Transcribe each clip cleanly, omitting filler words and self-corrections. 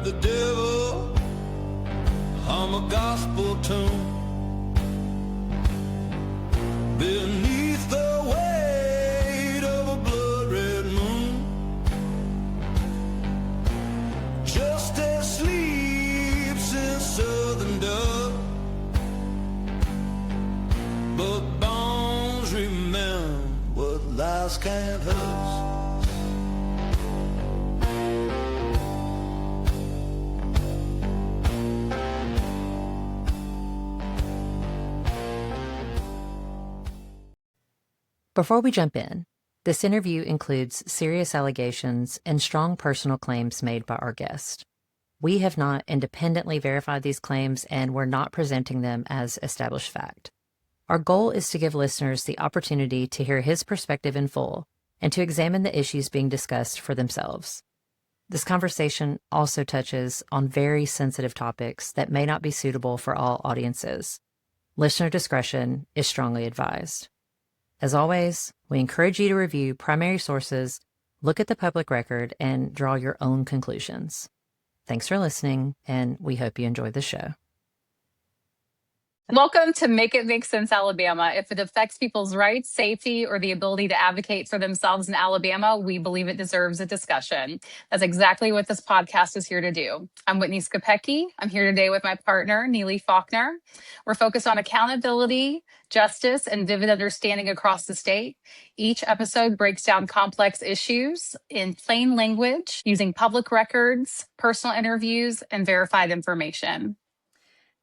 the devil hum a gospel tune beneath the weight of a blood red moon, just as sleeps in southern dove, but bones remember what lies can't hurt. Before we jump in, this interview includes serious allegations and strong personal claims made by our guest. We have not independently verified these claims, and we're not presenting them as established fact. Our goal is to give listeners the opportunity to hear his perspective in full and to examine the issues being discussed for themselves. This conversation also touches on very sensitive topics that may not be suitable for all audiences. Listener discretion is strongly advised. As always, we encourage you to review primary sources, look at the public record, and draw your own conclusions. Thanks for listening, and we hope you enjoy the show. Welcome to Make It Make Sense, Alabama. If it affects people's rights, safety, or the ability to advocate for themselves in Alabama, we believe it deserves a discussion. That's exactly what this podcast is here to do. I'm Whitney Skopecki. I'm here today with my partner, Neely Faulkner. We're focused on accountability, justice, and vivid understanding across the state. Each episode breaks down complex issues in plain language using public records, personal interviews, and verified information.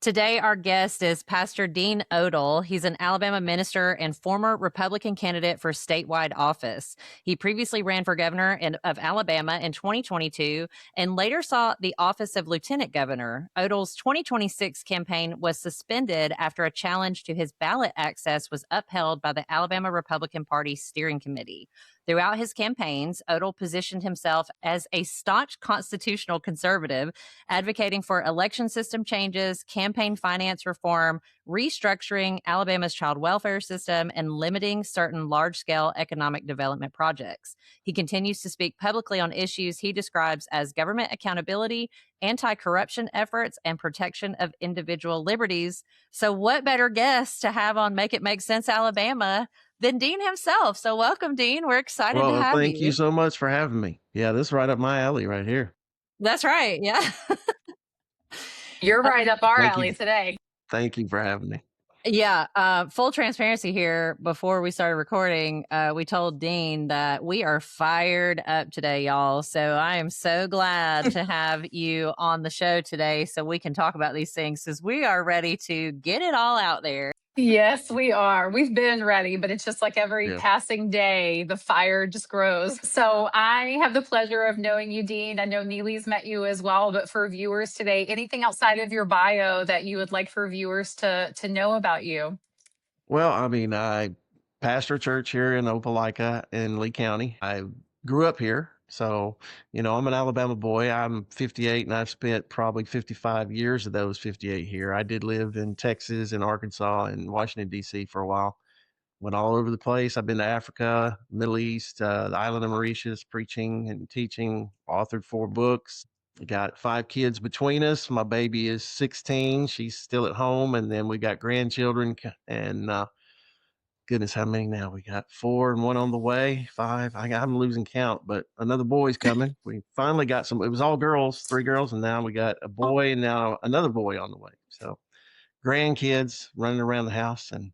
Today, our guest is Pastor Dean Odle. He's an Alabama minister and former Republican candidate for statewide office. He previously ran for governor of Alabama in 2022 and later sought the office of lieutenant governor. Odle's 2026 campaign was suspended after a challenge to his ballot access was upheld by the Alabama Republican Party Steering Committee. Throughout his campaigns, Odle positioned himself as a staunch constitutional conservative, advocating for election system changes, campaign finance reform, restructuring Alabama's child welfare system, and limiting certain large-scale economic development projects. He continues to speak publicly on issues he describes as government accountability, anti-corruption efforts, and protection of individual liberties. So what better guest to have on Make It Make Sense, Alabama than Dean himself. So welcome, Dean. We're excited to have you. Thank you so much for having me. Yeah, this is right up my alley right here. That's right. Yeah. You're right up our alley today. Thank you for having me. Yeah. Full transparency here. Before we started recording, we told Dean that we are fired up today, y'all. So I am so glad to have you on the show today so we can talk about these things because we are ready to get it all out there. Yes, we are. We've been ready, but it's just like every passing day, the fire just grows. So I have the pleasure of knowing you, Dean. I know Neely's met you as well, but for viewers today, anything outside of your bio that you would like for viewers to know about you? Well, I mean, I pastor a church here in Opelika in Lee County. I grew up here. So, I'm an Alabama boy. I'm 58 and I've spent probably 55 years of those 58 here. I did live in Texas and Arkansas and Washington, D.C. for a while. Went all over the place. I've been to Africa, Middle East, the island of Mauritius, preaching and teaching, authored 4 books. We got 5 kids between us. My baby is 16. She's still at home. And then we got grandchildren and, goodness, how many now? We got 4 and 1 on the way, 5. I'm losing count, but another boy's coming. We finally got some. It was all girls, 3 girls, and now we got a boy and now another boy on the way. So grandkids running around the house, and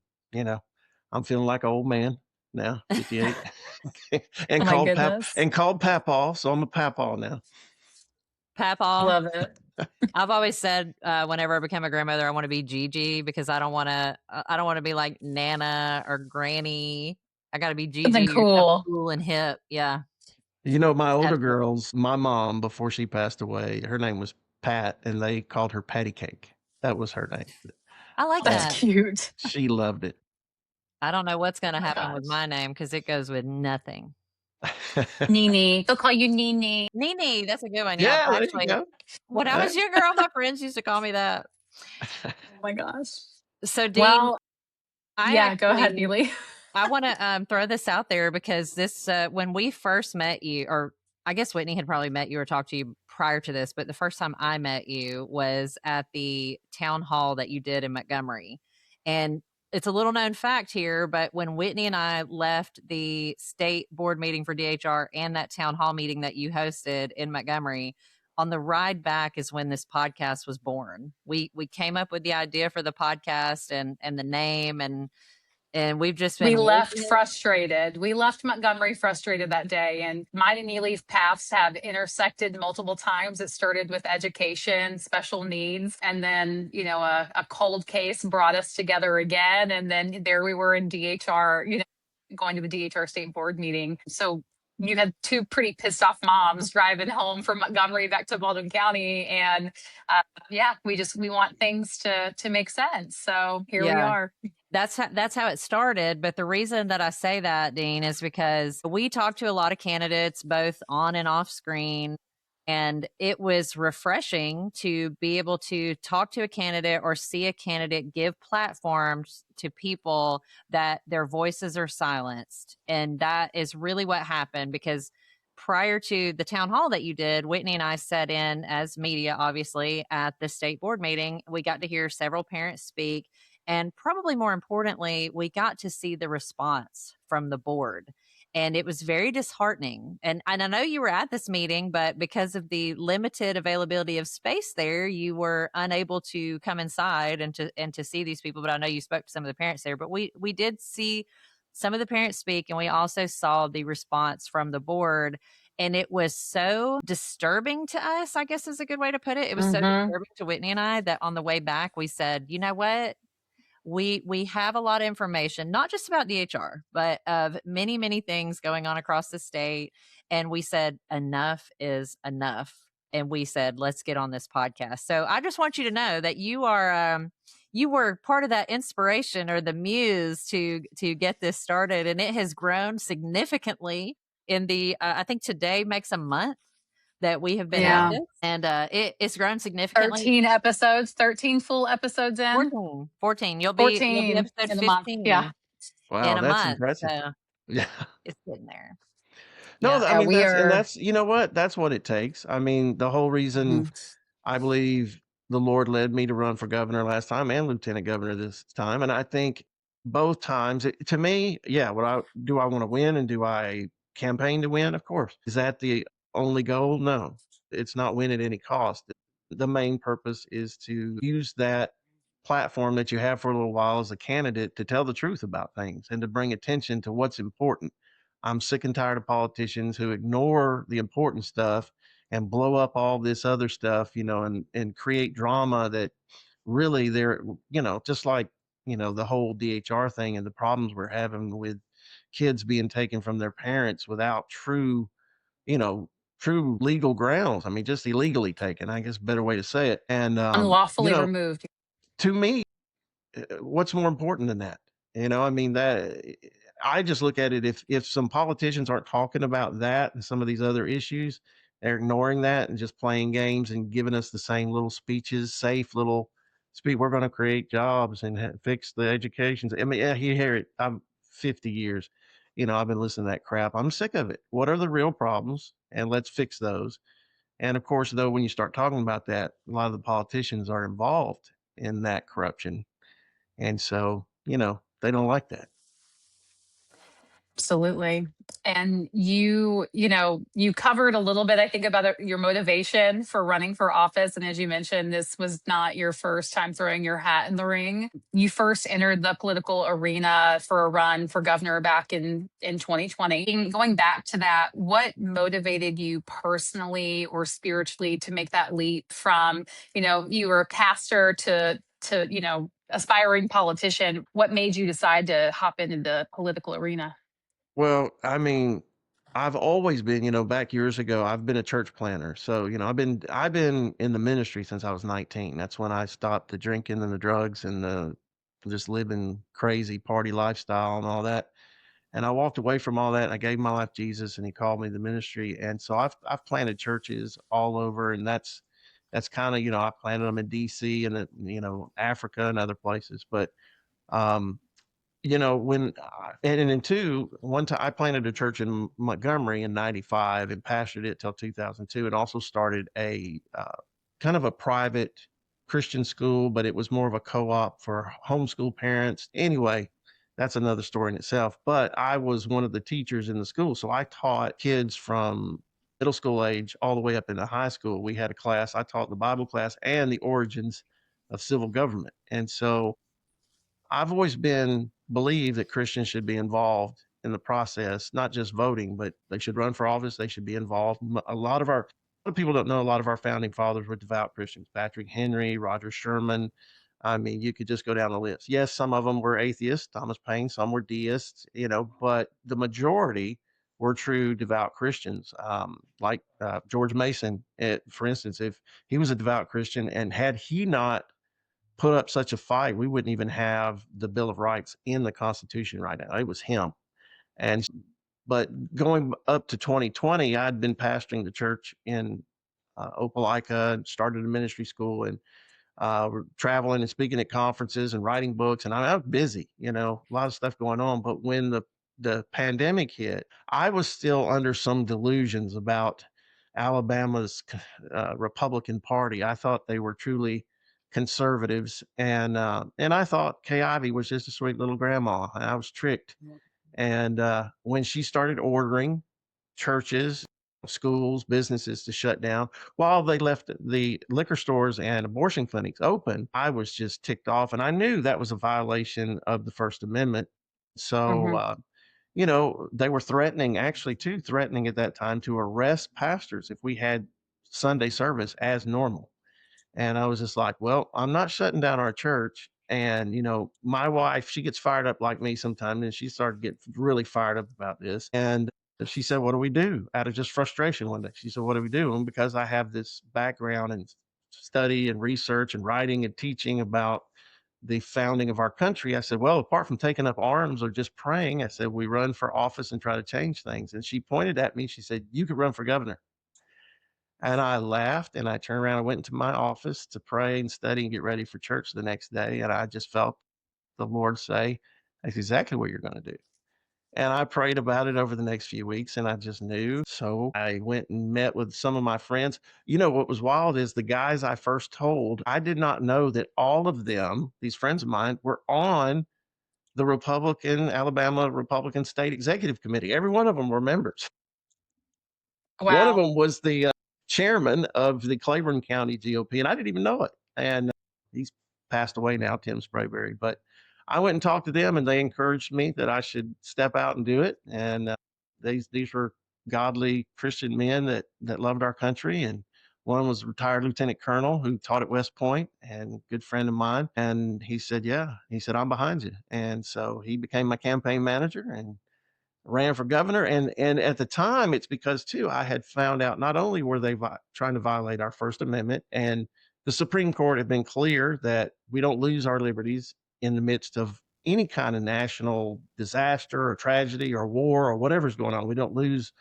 I'm feeling like an old man now, 58, and called Papaw. So I'm a Papaw now. Papaw. Love it. I've always said whenever I become a grandmother, I want to be Gigi because I don't want to be like Nana or Granny. I got to be Gigi. Something cool and hip. Yeah. My older girls, my mom, before she passed away, her name was Pat, and they called her Patty Cake. That was her name. I like that. That's cute. She loved it. I don't know what's going to happen with my name because it goes with nothing. Nene. They'll call you Nene. Nene. That's a good one. Yeah, actually, when I was younger, all my friends used to call me that. Oh my gosh. So, Dean, go ahead, Neely. I want to throw this out there because this, when we first met you, or I guess Whitney had probably met you or talked to you prior to this, but the first time I met you was at the town hall that you did in Montgomery. And it's a little known fact here, but when Whitney and I left the state board meeting for DHR and that town hall meeting that you hosted in Montgomery, on the ride back is when this podcast was born. We came up with the idea for the podcast and the name, and we've just been We left working. frustrated. We left Montgomery frustrated that day, and mine and Neely's paths have intersected multiple times. It started with education, special needs, and then, a cold case brought us together again. And then there we were in DHR, going to the DHR State Board meeting. So you had two pretty pissed off moms driving home from Montgomery back to Baldwin County. And we want things to make sense. So here we are. That's how it started. But the reason that I say that, Dean, is because we talked to a lot of candidates, both on and off screen. And it was refreshing to be able to talk to a candidate or see a candidate give platforms to people that their voices are silenced. And that is really what happened, because prior to the town hall that you did, Whitney and I sat in as media, obviously, at the state board meeting. We got to hear several parents speak. And probably more importantly, we got to see the response from the board. And it was very disheartening. And I know you were at this meeting, but because of the limited availability of space there, you were unable to come inside and to see these people. But I know you spoke to some of the parents there. But we did see some of the parents speak, and we also saw the response from the board. And it was so disturbing to us, I guess is a good way to put it. It was so disturbing to Whitney and I that on the way back, we said, you know what? We have a lot of information, not just about DHR, but of many, many things going on across the state. And we said, enough is enough. And we said, let's get on this podcast. So I just want you to know that you were part of that inspiration or the muse to get this started. And it has grown significantly in the, I think today makes a month that we have been at this, and it's grown significantly. 13 episodes, 13 full episodes in. 14. You'll be 14 episode in a month. 15 Yeah. Wow, in a that's month. impressive. So Yeah. it's getting there. No, Yeah. I mean, we that's you know what? That's what it takes. I mean, the whole reason I believe the Lord led me to run for governor last time and lieutenant governor this time. And I think both times, to me, yeah, do I want to win, and do I campaign to win? Of course. Is that the only goal? No, it's not win at any cost. The main purpose is to use that platform that you have for a little while as a candidate to tell the truth about things and to bring attention to what's important. I'm sick and tired of politicians who ignore the important stuff and blow up all this other stuff, and create drama that really they're, just like, the whole DHR thing and the problems we're having with kids being taken from their parents without true legal grounds. I mean, just illegally taken, I guess, a better way to say it. And, unlawfully removed. to me, what's more important than that? I mean, that I just look at it, if some politicians aren't talking about that and some of these other issues, they're ignoring that and just playing games and giving us the same little speeches, safe little speech. We're going to create jobs and fix the education. I mean, yeah, you hear it. I'm 50 years. I've been listening to that crap. I'm sick of it. What are the real problems? And let's fix those. And of course, though, when you start talking about that, a lot of the politicians are involved in that corruption. And so, they don't like that. Absolutely. And you covered a little bit, I think, about your motivation for running for office. And as you mentioned, this was not your first time throwing your hat in the ring. You first entered the political arena for a run for governor back in 2020. And going back to that, what motivated you personally or spiritually to make that leap from, you were a pastor to aspiring politician? What made you decide to hop into the political arena? Well, I mean, I've always been, back years ago, I've been a church planner. So, I've been in the ministry since I was 19. That's when I stopped the drinking and the drugs and the just living crazy party lifestyle and all that. And I walked away from all that. And I gave my life to Jesus, and he called me to the ministry. And so I've planted churches all over, and that's kind of, I planted them in DC and Africa and other places. But And in one time I planted a church in Montgomery in 95 and pastored it till 2002, and also started a kind of a private Christian school, but it was more of a co-op for homeschool parents. Anyway, that's another story in itself. But I was one of the teachers in the school. So I taught kids from middle school age all the way up into high school. We had a class, I taught the Bible class and the origins of civil government. And so I've always believed that Christians should be involved in the process, not just voting, but they should run for office. They should be involved. A lot of people don't know a lot of our founding fathers were devout Christians. Patrick Henry, Roger Sherman. I mean, you could just go down the list. Yes, some of them were atheists, Thomas Paine, some were deists, but the majority were true devout Christians. Like George Mason, for instance, if he was a devout Christian, and had he not put up such a fight, we wouldn't even have the Bill of Rights in the Constitution right now. It was him. But going up to 2020, I'd been pastoring the church in Opelika, started a ministry school, and we're traveling and speaking at conferences and writing books. And I was busy, a lot of stuff going on. But when the pandemic hit, I was still under some delusions about Alabama's Republican Party. I thought they were truly conservatives, and I thought Kay Ivey was just a sweet little grandma, and I was tricked. And when she started ordering churches, schools, businesses to shut down while they left the liquor stores and abortion clinics open, I was just ticked off, and I knew that was a violation of the First Amendment. So they were threatening at that time to arrest pastors if we had Sunday service as normal. And I was just like, well, I'm not shutting down our church. And, my wife, she gets fired up like me sometimes, and she started getting really fired up about this. And she said, what do we do? Out of just frustration one day, she said, what do we do? And because I have this background in study and research and writing and teaching about the founding of our country, I said, well, apart from taking up arms or just praying, I said, we run for office and try to change things. And she pointed at me, she said, you could run for governor. And I laughed, and I turned around and went into my office to pray and study and get ready for church the next day. And I just felt the Lord say, that's exactly what you're going to do. And I prayed about it over the next few weeks, and I just knew. So I went and met with some of my friends. What was wild is the guys I first told, I did not know that all of them, these friends of mine, were on the Alabama Republican State Executive Committee. Every one of them were members. One of Wow. them was the chairman of the Claiborne County GOP, and I didn't even know it. And he's passed away now, Tim Sprayberry. But I went and talked to them, and they encouraged me that I should step out and do it. And these were godly Christian men that loved our country. And one was a retired lieutenant colonel who taught at West Point, and a good friend of mine. And he said, I'm behind you. And so he became my campaign manager and ran for governor. And at the time, it's because too, I had found out not only were they trying to violate our First Amendment, and the Supreme Court had been clear that we don't lose our liberties in the midst of any kind of national disaster or tragedy or war or whatever's going on. We don't lose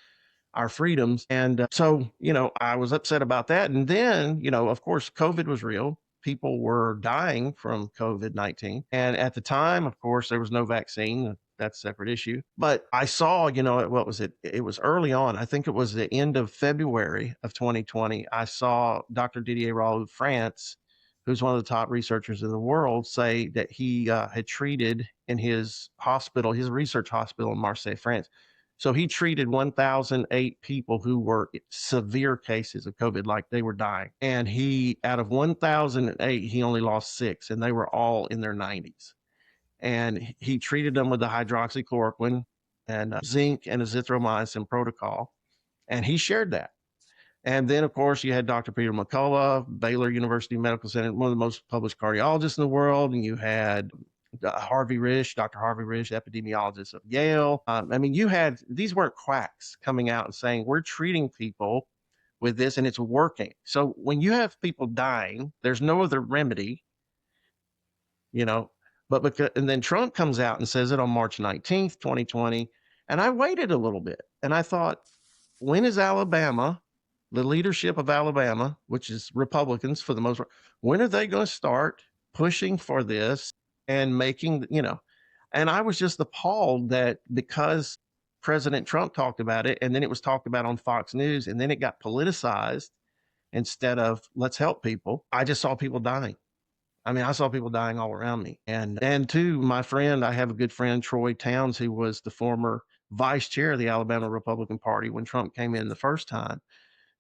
our freedoms. And so, I was upset about that. And then, of course, COVID was real. People were dying from COVID-19. And at the time, of course, there was no vaccine. That's a separate issue. But I saw, what was it? It was early on. I think it was the end of February of 2020. I saw Dr. Didier Raoult France, who's one of the top researchers in the world, say that he had treated in his hospital, his research hospital in Marseille, France. So he treated 1,008 people who were severe cases of COVID, like they were dying. And out of 1,008, he only lost 6, and they were all in their 90s. And he treated them with the hydroxychloroquine and zinc and azithromycin protocol. And he shared that. And then, of course, you had Dr. Peter McCullough, Baylor University Medical Center, one of the most published cardiologists in the world. And you had Dr. Harvey Risch, epidemiologist of Yale. These weren't quacks coming out and saying, we're treating people with this and it's working. So when you have people dying, there's no other remedy, and then Trump comes out and says it on March 19th, 2020. And I waited a little bit and I thought, when is Alabama, the leadership of Alabama, which is Republicans for the most part, when are they going to start pushing for this and making, And I was just appalled that because President Trump talked about it, and then it was talked about on Fox News, and then it got politicized instead of let's help people. I just saw people dying. I mean, I saw people dying all around me. And too, my friend, I have a good friend, Troy Towns, who was the former vice chair of the Alabama Republican Party when Trump came in the first time,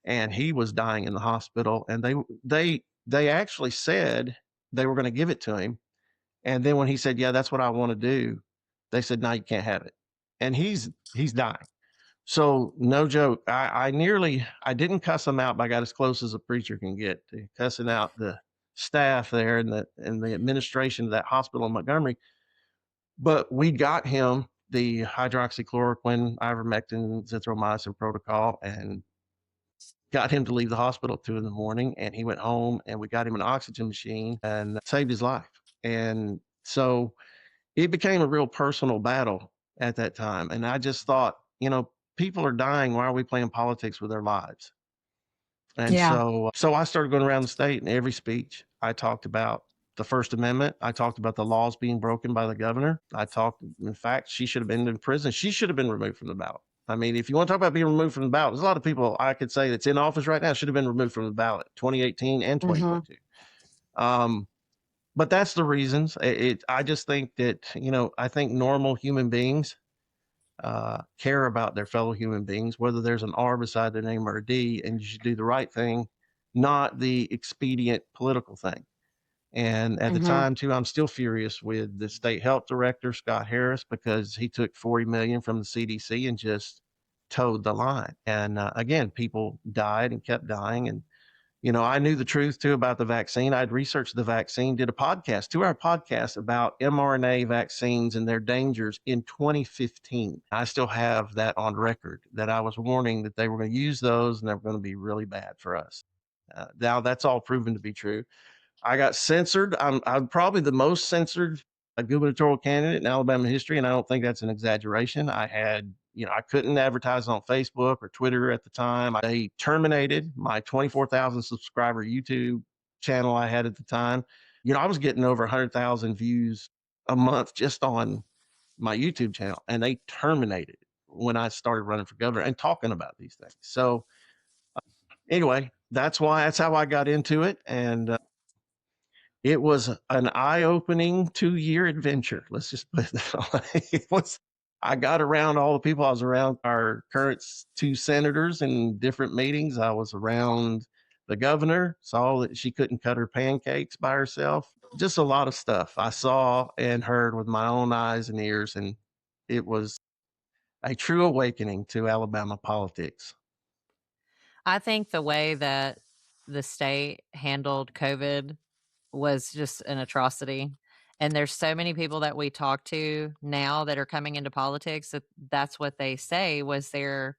and he was dying in the hospital. And they actually said they were going to give it to him. And then when he said, "Yeah, that's what I want to do," they said, "No, you can't have it." And he's dying. So no joke. I didn't cuss him out, but I got as close as a preacher can get to cussing out the staff there and the administration of that hospital in Montgomery. But we got him the hydroxychloroquine, ivermectin, zithromycin protocol, and got him to leave the hospital at 2 a.m. And he went home, and we got him an oxygen machine and saved his life. And so it became a real personal battle at that time. And I just thought, people are dying. Why are we playing politics with their lives? And Yeah. so I started going around the state, and every speech I talked about the First Amendment. I talked about the laws being broken by the governor. In fact, she should have been in prison. She should have been removed from the ballot. I mean, if you want to talk about being removed from the ballot, there's a lot of people I could say that's in office right now should have been removed from the ballot, 2018 and 2022. But that's the reasons. I just think that, I think normal human beings care about their fellow human beings, whether there's an R beside their name or a D, and you should do the right thing, not the expedient political thing. And at the time too, I'm still furious with the state health director, Scott Harris, because he took $40 million from the CDC and just towed the line. And again, people died and kept dying. And I knew the truth too about the vaccine. I'd researched the vaccine, did a podcast, 2-hour podcast about mRNA vaccines and their dangers in 2015. I still have that on record, that I was warning that they were going to use those and they were going to be really bad for us. Now that's all proven to be true. I got censored. I'm probably the most censored gubernatorial candidate in Alabama history, and I don't think that's an exaggeration. I had, I couldn't advertise on Facebook or Twitter at the time. They terminated my 24,000 subscriber YouTube channel I had at the time. I was getting over 100,000 views a month just on my YouTube channel, and they terminated it when I started running for governor and talking about these things. So anyway, that's how I got into it. And it was an eye-opening 2-year adventure. Let's just put it that way. I got around all the people. I was around our current 2 senators in different meetings. I was around the governor, saw that she couldn't cut her pancakes by herself. Just a lot of stuff I saw and heard with my own eyes and ears. And it was a true awakening to Alabama politics. I think the way that the state handled COVID was just an atrocity. And there's so many people that we talk to now that are coming into politics that's what they say was their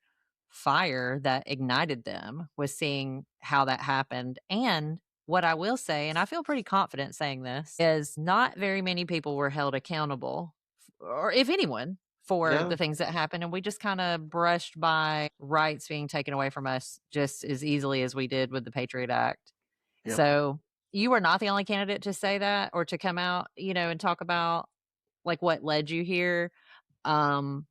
fire that ignited them, was seeing how that happened. And what I will say, and I feel pretty confident saying this, is not very many people were held accountable, or if anyone, for the things that happened. And we just kind of brushed by rights being taken away from us just as easily as we did with the Patriot Act. Yep. So you are not the only candidate to say that or to come out, and talk about like what led you here. How am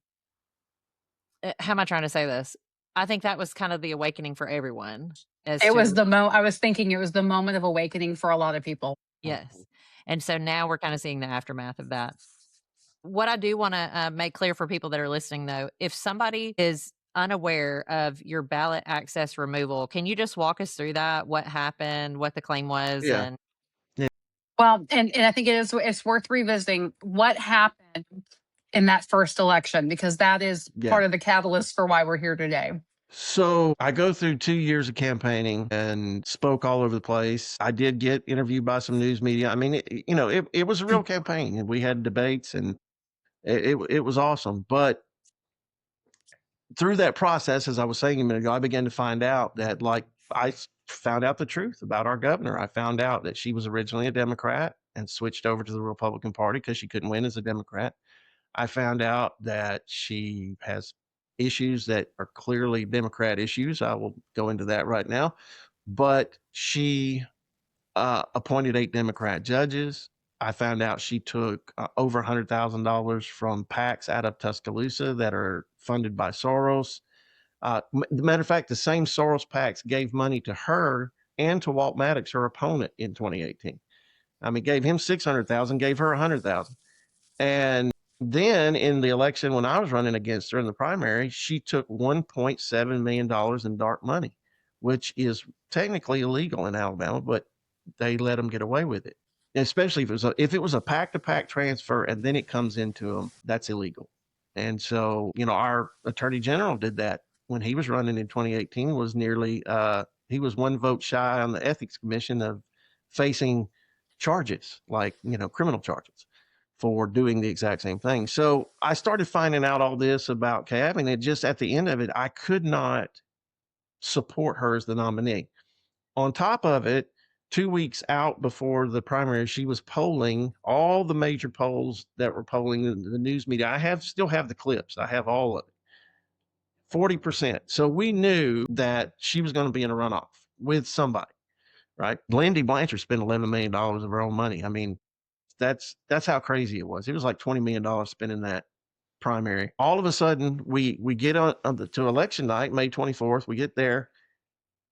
I trying to say this? I think that was kind of the awakening for everyone. I was thinking it was the moment of awakening for a lot of people. Yes. And so now we're kind of seeing the aftermath of that. What I do want to make clear for people that are listening, though, if somebody is unaware of your ballot access removal, can you just walk us through that? What happened, what the claim was? Yeah. Well, and I think it's worth revisiting what happened in that first election, because that is part of the catalyst for why we're here today. So I go through 2 years of campaigning and spoke all over the place. I did get interviewed by some news media. I mean, it was a real campaign, and we had debates, and it was awesome. But through that process, as I was saying a minute ago, I began to find out that, I found out the truth about our governor. I found out that she was originally a Democrat and switched over to the Republican Party because she couldn't win as a Democrat. I found out that she has issues that are clearly Democrat issues. I will go into that right now. But she appointed 8 Democrat judges. I found out she took over $100,000 from PACs out of Tuscaloosa that are funded by Soros. Matter of fact, the same Soros PACs gave money to her and to Walt Maddox, her opponent, in 2018. I mean, gave him 600,000, gave her 100,000. And then in the election, when I was running against her in the primary, she took $1.7 million in dark money, which is technically illegal in Alabama, but they let them get away with it. Especially if it was a PAC to PAC transfer and then it comes into them, that's illegal. And so, our attorney general did that when he was running in 2018. Was nearly he was one vote shy on the ethics commission of facing charges, like criminal charges, for doing the exact same thing. So I started finding out all this about Kay, and it just, at the end of it, I could not support her as the nominee. On top of it, 2 weeks out before the primary, she was polling all the major polls that were polling the news media. I still have the clips. I have all of it. 40%. So we knew that she was going to be in a runoff with somebody, right? Lindy Blanchard spent $11 million of her own money. I mean, that's how crazy it was. It was like $20 million spending that primary. All of a sudden, we get to election night, May 24th. We get there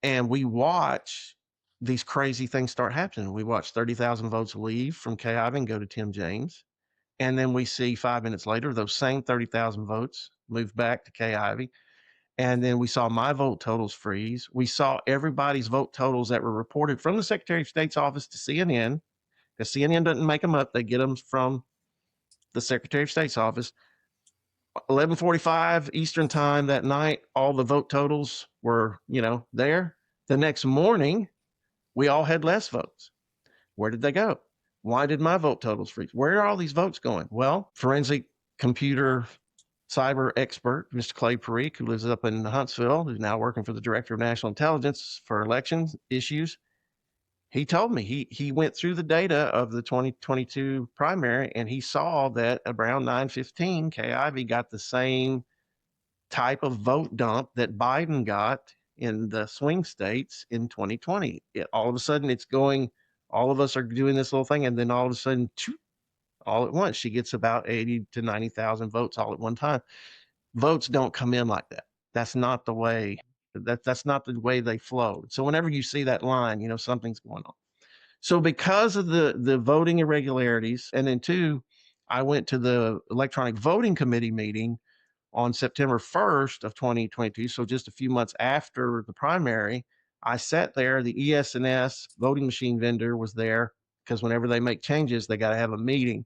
and we watch these crazy things start happening. We watch 30,000 votes leave from Kay Ivey and go to Tim James. And then we see 5 minutes later, those same 30,000 votes move back to Kay Ivey. And then we saw my vote totals freeze. We saw everybody's vote totals that were reported from the Secretary of State's office to CNN, because CNN doesn't make them up. They get them from the Secretary of State's office. 11:45 Eastern time that night, all the vote totals were, there. The next morning, we all had less votes. Where did they go? Why did my vote totals freeze? Where are all these votes going? Well, forensic computer cyber expert, Mr. Clay Parikh, who lives up in Huntsville, who's now working for the Director of National Intelligence for election issues, he told me he went through the data of the 2022 primary, and he saw that around 9:15, Kay Ivey got the same type of vote dump that Biden got in the swing states in 2020. All of a sudden, it's going, all of us are doing this little thing, and then all of a sudden, all at once, she gets about 80 to 90,000 votes all at one time. Votes don't come in like that. That's not the way. That's not the way they flow. So whenever you see that line, something's going on. So because of the voting irregularities, and then two, I went to the electronic voting committee meeting on September 1st of 2022. So just a few months after the primary, I sat there. The ES&S voting machine vendor was there, because whenever they make changes, they got to have a meeting.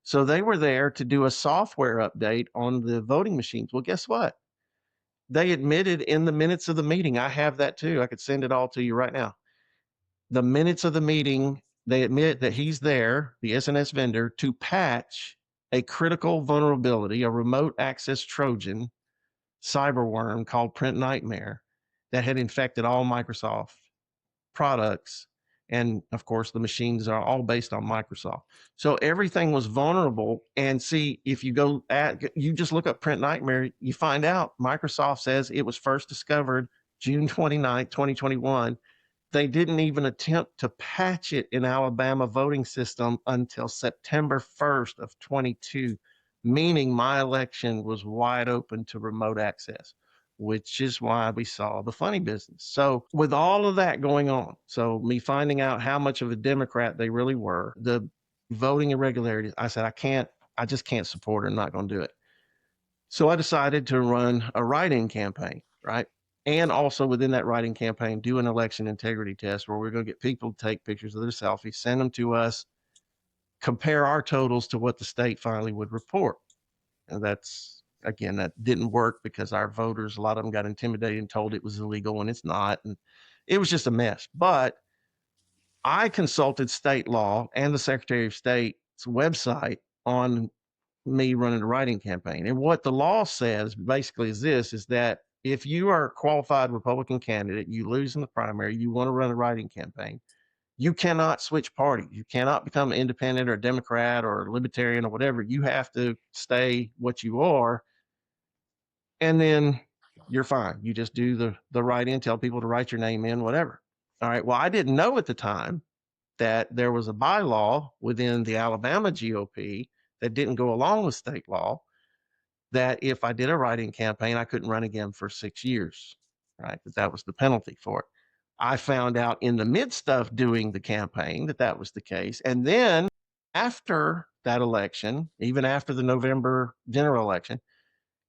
So they were there to do a software update on the voting machines. Well, guess what? They admitted in the minutes of the meeting, I have that too. I could send it all to you right now. The minutes of the meeting, they admit that he's there, the S&S vendor, to patch a critical vulnerability, a remote access Trojan cyber worm called Print Nightmare that had infected all Microsoft products. And of course, the machines are all based on Microsoft. So everything was vulnerable. And see, if you just look up Print Nightmare, you find out Microsoft says it was first discovered June 29th, 2021. They didn't even attempt to patch it in Alabama voting system until September 1st of 22, meaning my election was wide open to remote access, which is why we saw the funny business. So with all of that going on, so me finding out how much of a Democrat they really were, the voting irregularities, I said, I just can't support it. I'm not going to do it. So I decided to run a write-in campaign, right? And also within that write-in campaign, do an election integrity test where we're going to get people to take pictures of their selfies, send them to us, compare our totals to what the state finally would report. And again, that didn't work because our voters, a lot of them got intimidated and told it was illegal, and it's not. And it was just a mess. But I consulted state law and the Secretary of State's website on me running a write-in campaign. And what the law says basically is that if you are a qualified Republican candidate, you lose in the primary, you want to run a write-in campaign, you cannot switch parties. You cannot become an independent or a Democrat or a libertarian or whatever. You have to stay what you are. And then you're fine. You just do the write-in, tell people to write your name in, whatever. All right. Well, I didn't know at the time that there was a bylaw within the Alabama GOP that didn't go along with state law, that if I did a write-in campaign, I couldn't run again for 6 years, right? That was the penalty for it. I found out in the midst of doing the campaign that was the case. And then after that election, even after the November general election,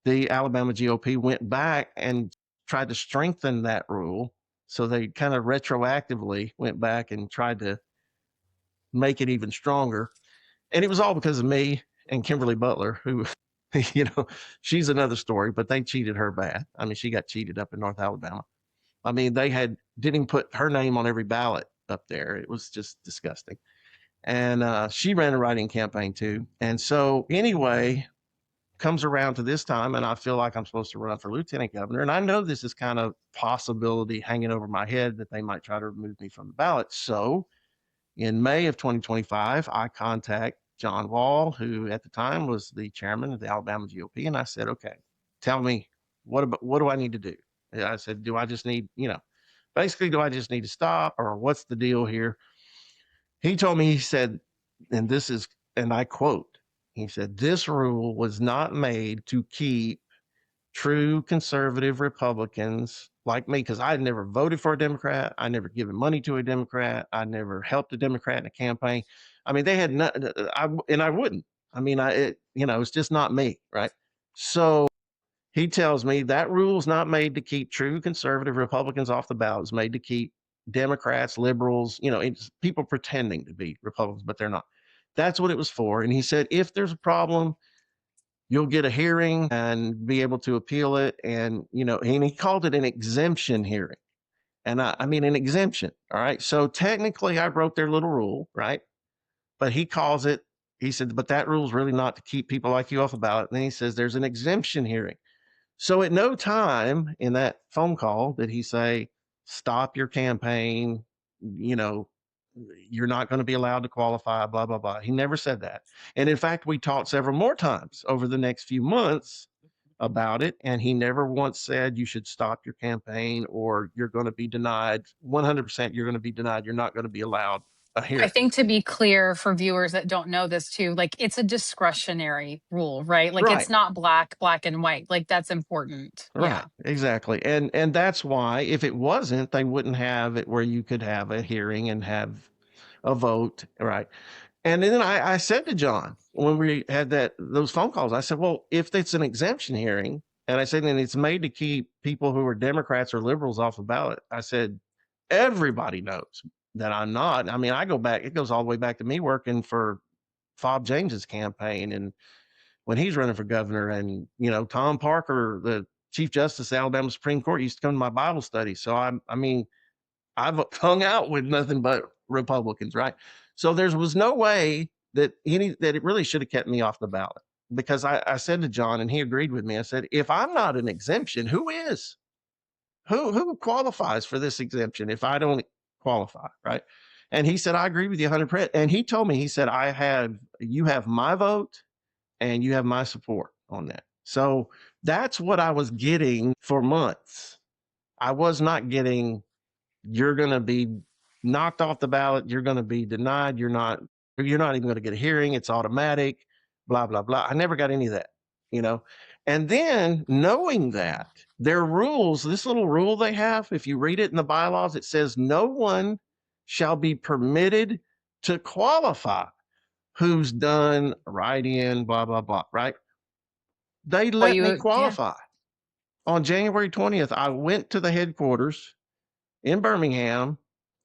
the Alabama GOP went back and tried to strengthen that rule. So they kind of retroactively went back and tried to make it even stronger. And it was all because of me and Kimberly Butler, who, she's another story, but they cheated her bad. I mean, she got cheated up in North Alabama. I mean, they didn't put her name on every ballot up there. It was just disgusting. And she ran a write-in campaign too. And so anyway, comes around to this time, and I feel like I'm supposed to run for lieutenant governor. And I know this is kind of possibility hanging over my head that they might try to remove me from the ballot. So in May of 2025, I contact John Wall, who at the time was the chairman of the Alabama GOP. And I said, okay, tell me, what do I need to do? And I said, do I just need, basically, do I just need to stop, or what's the deal here? He told me, he said, and I quote, he said, this rule was not made to keep true conservative Republicans like me, because I had never voted for a Democrat. I never given money to a Democrat. I never helped a Democrat in a campaign. I mean, they had not, I wouldn't. I mean, it's just not me, right? So he tells me that rule is not made to keep true conservative Republicans off the ballot. It's made to keep Democrats, liberals, it's people pretending to be Republicans, but they're not. That's what it was for. And he said, if there's a problem, you'll get a hearing and be able to appeal it. And, and he called it an exemption hearing. And I mean, an exemption. All right. So technically I broke their little rule, right? But he said, but that rule is really not to keep people like you off the ballot. And then he says, there's an exemption hearing. So at no time in that phone call did he say, stop your campaign, you're not going to be allowed to qualify, blah, blah, blah. He never said that. And in fact, we talked several more times over the next few months about it. And he never once said you should stop your campaign or you're going to be denied. 100% you're going to be denied. You're not going to be allowed a hearing. I think to be clear for viewers that don't know this too, like it's a discretionary rule, right? Like Right. It's not black and white. Like that's important. Right. Yeah. Exactly. And that's why if it wasn't, they wouldn't have it where you could have a hearing and have a vote. Right. And then I said to John, when we had those phone calls, I said, well, if it's an exemption hearing, and I said, and it's made to keep people who are Democrats or liberals off the ballot, I said, everybody knows that I'm not. I mean, it goes all the way back to me working for Fob James's campaign and when he's running for governor, and, Tom Parker, the Chief Justice of the Alabama Supreme Court, used to come to my Bible study. So I've hung out with nothing but Republicans, right? So there was no way that it really should have kept me off the ballot, because I said to John, and he agreed with me. I said, if I'm not an exemption, who is? Who qualifies for this exemption if I don't qualify, right? And he said, I agree with you 100%. And he told me, he said, you have my vote and you have my support on that. So that's what I was getting for months. I was not getting, you're going to be knocked off the ballot, you're going to be denied, you're not even going to get a hearing, it's automatic, blah, blah, blah. I never got any of that, And then knowing that their rules, this little rule they have, if you read it in the bylaws, it says no one shall be permitted to qualify who's done write-in, blah, blah, blah, right? They let me qualify. Yeah. On January 20th, I went to the headquarters in Birmingham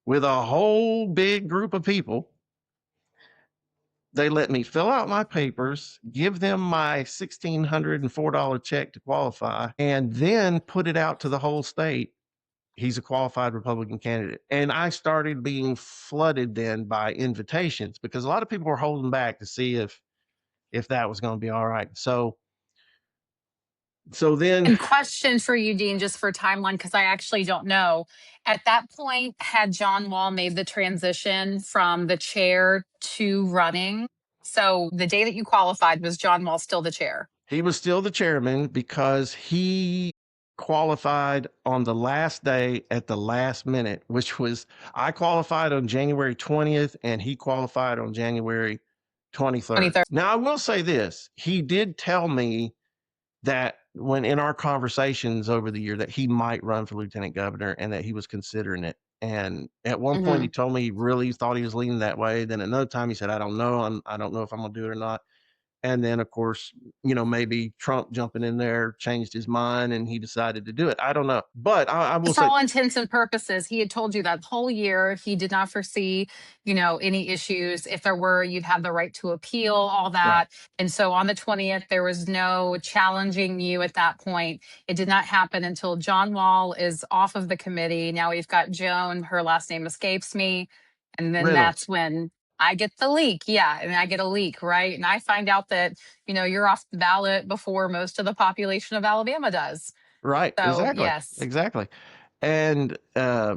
with a whole big group of people. They let me fill out my papers, give them my $1,604 check to qualify, and then put it out to the whole state. He's a qualified Republican candidate. And I started being flooded then by invitations, because a lot of people were holding back to see if that was going to be all right. So then. And question for you, Dean, just for timeline, because I actually don't know. At that point, had John Wall made the transition from the chair to running? So the day that you qualified, was John Wall still the chair? He was still the chairman because he qualified on the last day at the last minute, which was I qualified on January 20th and he qualified on January 23rd. 23rd. Now, I will say this. He did tell me that when in our conversations over the year that he might run for lieutenant governor and that he was considering it. And at one point he told me he really thought he was leaning that way. Then another time he said, I don't know. I don't know if I'm going to do it or not. And then, of course, maybe Trump jumping in there changed his mind and he decided to do it. I don't know. But I will For say, all intents and purposes, he had told you that whole year he did not foresee, any issues. If there were, you'd have the right to appeal, all that. right, And so on the 20th, there was no challenging you at that point. It did not happen until John Wall is off of the committee. Now we've got Joan, her last name escapes me. And then Riddle. that's when I get the leak. Yeah. And I get a leak, right? And I find out that, you're off the ballot before most of the population of Alabama does. Right. So, Exactly. yes. Exactly. And yeah,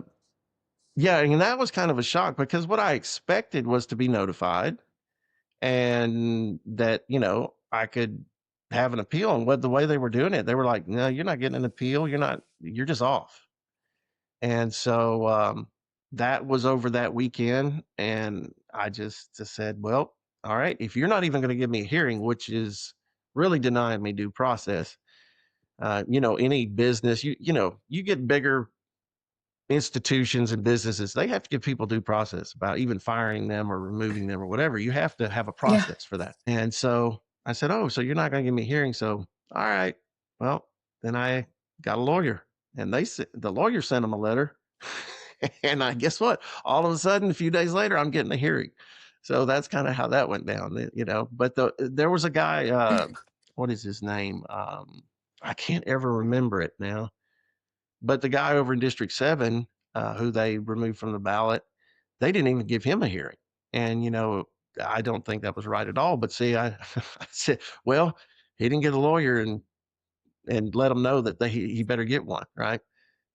and that was kind of a shock because what I expected was to be notified and that, I could have an appeal. And the way they were doing it, they were like, no, you're not getting an appeal. You're just off. And so that was over that weekend. And I just said, well, all right, if you're not even going to give me a hearing, which is really denying me due process, any business, you get bigger institutions and businesses, they have to give people due process about even firing them or removing them or whatever. You have to have a process for that. And so I said, oh, so you're not going to give me a hearing. So, all right, well, then I got a lawyer and the lawyer sent them a letter. And I guess what? All of a sudden, a few days later, I'm getting a hearing. So that's kind of how that went down, but there was a guy, what is his name? I can't ever remember it now. But the guy over in District 7, who they removed from the ballot, they didn't even give him a hearing. And, I don't think that was right at all. But see, I said, well, he didn't get a lawyer and let him know that he better get one, right?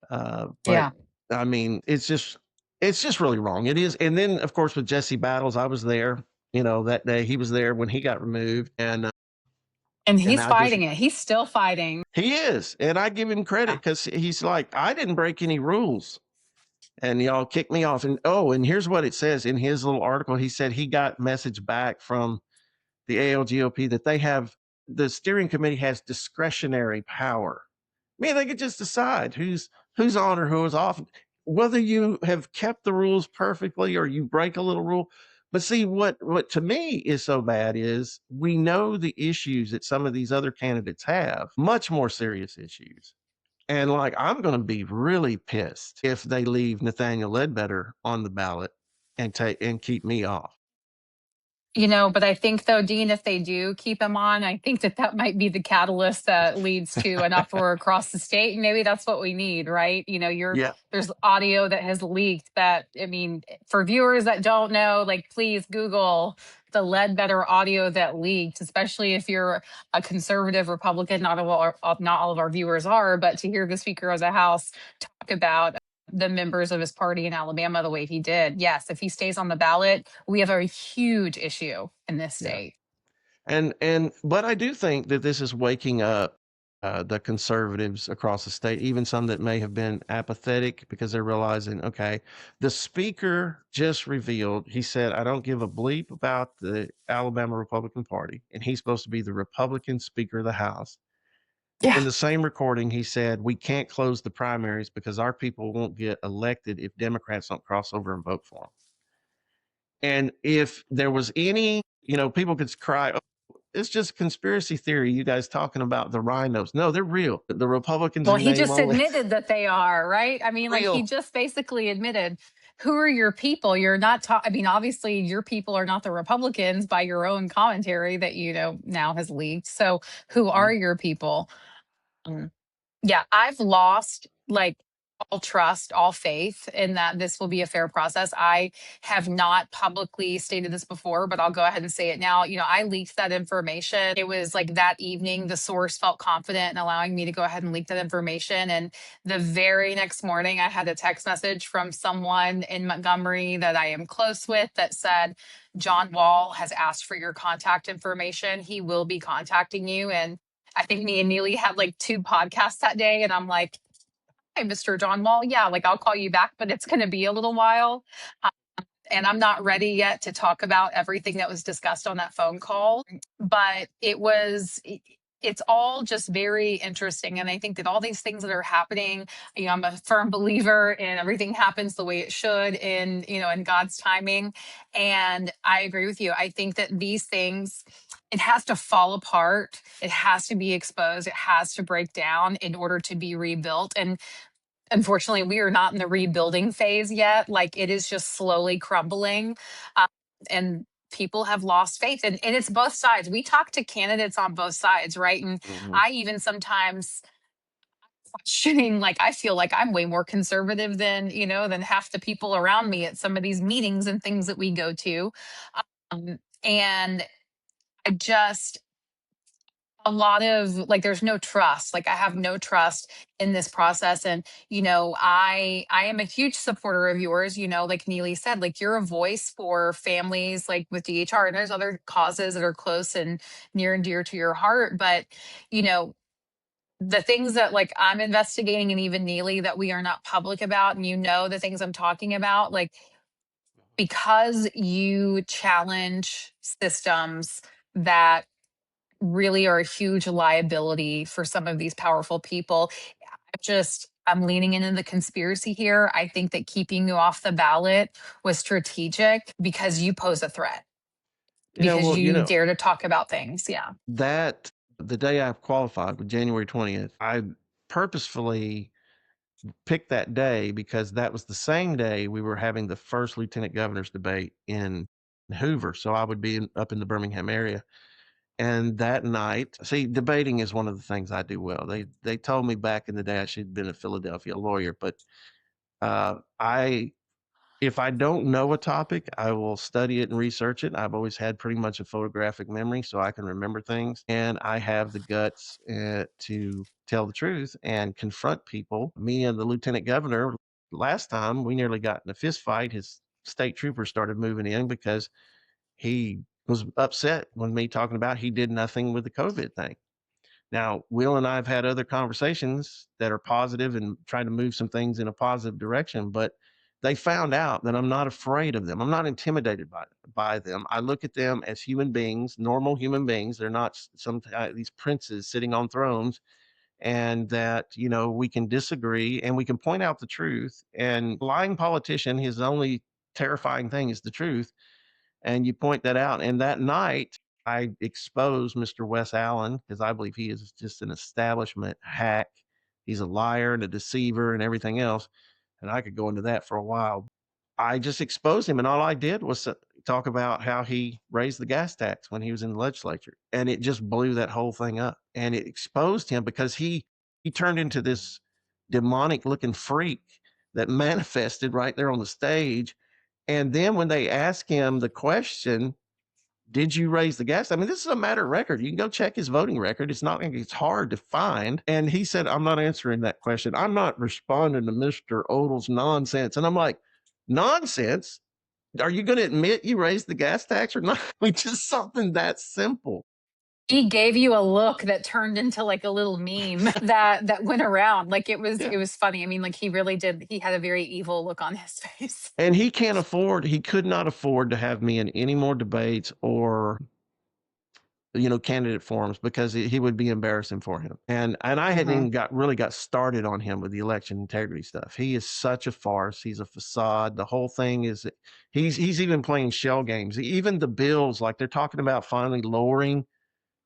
But Yeah. I mean, it's just really wrong. It is. And then, of course, with Jesse Battles, I was there, that day. He was there when he got removed. And he's I fighting it. He's still fighting. He is. And I give him credit because he's like, I didn't break any rules. And y'all kicked me off. And here's what it says in his little article. He said he got message back from the ALGOP that the steering committee has discretionary power. I mean, they could just decide who's on or who's off, whether you have kept the rules perfectly or you break a little rule. But see, what to me is so bad is we know the issues that some of these other candidates have, much more serious issues. And I'm going to be really pissed if they leave Nathaniel Ledbetter on the ballot and keep me off. But I think though, Dean, if they do keep him on, I think that might be the catalyst that leads to an uproar across the state. And maybe that's what we need, right? There's audio that has leaked that, for viewers that don't know, please Google the Ledbetter audio that leaked, especially if you're a conservative Republican. Not all of our viewers are, but to hear the Speaker of the House talk about the members of his party in Alabama the way he did. Yes, if he stays on the ballot, we have a huge issue in this state. But I do think that this is waking up the conservatives across the state, even some that may have been apathetic, because they're realizing, okay, the speaker just revealed, he said, I don't give a bleep about the Alabama Republican Party, and he's supposed to be the Republican Speaker of the House. Yeah. In the same recording, he said, we can't close the primaries because our people won't get elected if Democrats don't cross over and vote for them. And if there was any, people could cry, oh, it's just conspiracy theory. You guys talking about the rhinos. No, they're real. The Republicans. Well, he just admitted that they are, right? Real. He just basically admitted, who are your people? You're not obviously your people are not the Republicans by your own commentary that, now has leaked. So who are your people? Yeah, I've lost all trust, all faith in that this will be a fair process. I have not publicly stated this before, but I'll go ahead and say it now. I leaked that information. It was that evening, the source felt confident in allowing me to go ahead and leak that information. And the very next morning, I had a text message from someone in Montgomery that I am close with that said, John Wall has asked for your contact information. He will be contacting you. And I think me and Neely had like 2 podcasts that day, and I'm like, "Hey, Mr. John Wall, yeah, like I'll call you back, but it's going to be a little while." And I'm not ready yet to talk about everything that was discussed on that phone call, but it's all just very interesting. And I think that all these things that are happening, I'm a firm believer in everything happens the way it should in God's timing. And I agree with you. I think that these things, it has to fall apart. It has to be exposed. It has to break down in order to be rebuilt. And unfortunately, we are not in the rebuilding phase yet. Like, it is just slowly crumbling. Uh, and people have lost faith. And it's both sides. We talk to candidates on both sides, right? And Mhm. I even sometimes questioning, like, I feel like I'm way more conservative than half the people around me at some of these meetings and things that we go to. And I just, a lot of like, there's no trust. Like, I have no trust in this process. And I am a huge supporter of yours. Like Neely said, like, you're a voice for families, like with DHR, and there's other causes that are close and near and dear to your heart. But you know the things that, like, I'm investigating, and even Neely, that we are not public about, and the things I'm talking about, like, because you challenge systems that really are a huge liability for some of these powerful people. I'm leaning into the conspiracy here. I think that keeping you off the ballot was strategic because you pose a threat, Yeah, because well, you dare to talk about things. Yeah. that the day I qualified, with January 20th, I purposefully picked that day because that was the same day we were having the first lieutenant governor's debate in Hoover. So I would be up in the Birmingham area. And that night, see, debating is one of the things I do well. They told me back in the day I should have been a Philadelphia lawyer, but I if I don't know a topic, I will study it and research it. I've always had pretty much a photographic memory, so I can remember things, and I have the guts to tell the truth and confront people. Me and the lieutenant governor, last time we nearly got in a fist fight. His state troopers started moving in because he was upset when me talking about he did nothing with the COVID thing. Now, Will and I have had other conversations that are positive and trying to move some things in a positive direction, but they found out that I'm not afraid of them. I'm not intimidated by them. I look at them as human beings, normal human beings. They're not these princes sitting on thrones, and that we can disagree and we can point out the truth. And lying politician, his only terrifying thing is the truth, and you point that out. And that night, I exposed Mr. Wes Allen because I believe he is just an establishment hack. He's a liar and a deceiver and everything else. And I could go into that for a while. I just exposed him, and all I did was talk about how he raised the gas tax when he was in the legislature, and it just blew that whole thing up. And it exposed him because he turned into this demonic looking freak that manifested right there on the stage. And then when they ask him the question, did you raise the gas? I mean, this is a matter of record. You can go check his voting record. It's not, it's hard to find. And he said, I'm not answering that question. I'm not responding to Mr. Odle's nonsense. And I'm like, nonsense? Are you going to admit you raised the gas tax or not? I mean, just something that simple. He gave you a look that turned into like a little meme that went around. Like, it was funny. I mean, like, he really did. He had a very evil look on his face. And he could not afford to have me in any more debates or candidate forums because he would be embarrassing for him. And I hadn't even got started on him with the election integrity stuff. He is such a farce. He's a facade. The whole thing is he's even playing shell games. Even the bills, like they're talking about finally lowering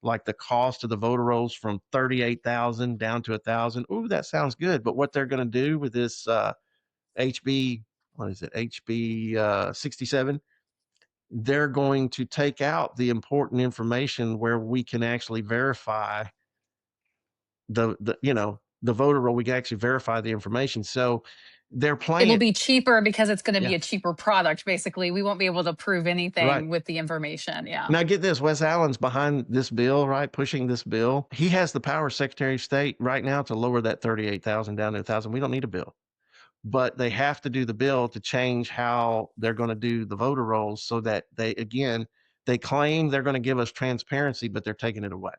like the cost of the voter rolls from 38,000 down to 1,000. Ooh, that sounds good. But what they're going to do with this HB, what is it? HB 67. They're going to take out the important information where we can actually verify the voter roll. We can actually verify the information. So they're playing. It'll be cheaper because it's going to be a cheaper product. Basically, we won't be able to prove anything with the information. Yeah. Now get this: Wes Allen's behind this bill, right? Pushing this bill. He has the power, Secretary of State, right now to lower that 38,000 down to 1,000. We don't need a bill. But they have to do the bill to change how they're going to do the voter rolls so that they claim they're going to give us transparency, but they're taking it away.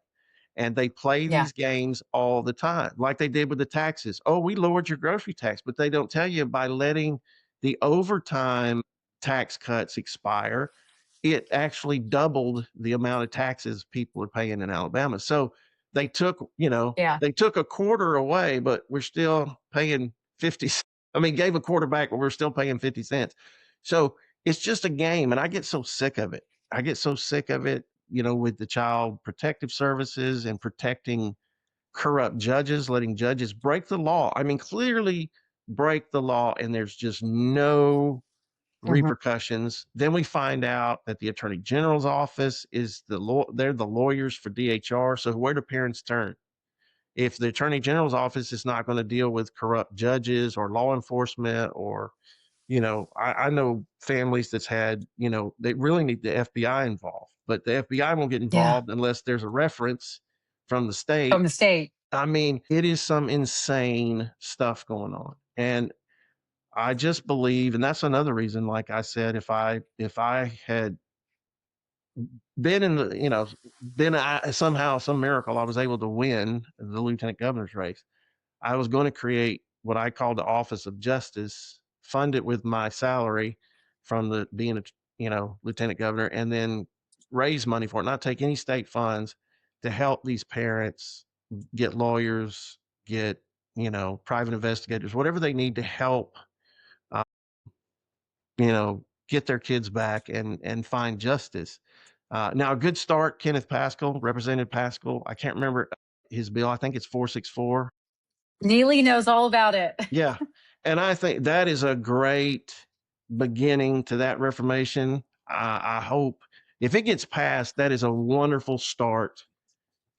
And they play these games all the time, like they did with the taxes. Oh, we lowered your grocery tax, but they don't tell you by letting the overtime tax cuts expire, it actually doubled the amount of taxes people are paying in Alabama. So they took, they took a quarter away, but we're still paying 50. I mean, gave a quarter back, but we're still paying 50 cents. So it's just a game. And I get so sick of it. I get so sick of it, with the child protective services and protecting corrupt judges, letting judges break the law. I mean, clearly break the law, and there's just no repercussions. Then we find out that the Attorney General's office is they're the lawyers for DHR. So where do parents turn? If the Attorney General's office is not going to deal with corrupt judges or law enforcement, or, I know families that's had, they really need the FBI involved, but the FBI won't get involved unless there's a reference from the state. From the state. I mean, it is some insane stuff going on. And I just believe, and that's another reason, like I said, if I had been in the, somehow, some miracle, I was able to win the lieutenant governor's race, I was going to create what I call the Office of Justice, fund it with my salary from being a, lieutenant governor, and then raise money for it, not take any state funds, to help these parents get lawyers, get, private investigators, whatever they need to help, get their kids back and find justice. Now, a good start, Kenneth Pascal, Representative Pascal, I can't remember his bill. I think it's 464. Neely knows all about it. Yeah. And I think that is a great beginning to that reformation. I hope if it gets passed, that is a wonderful start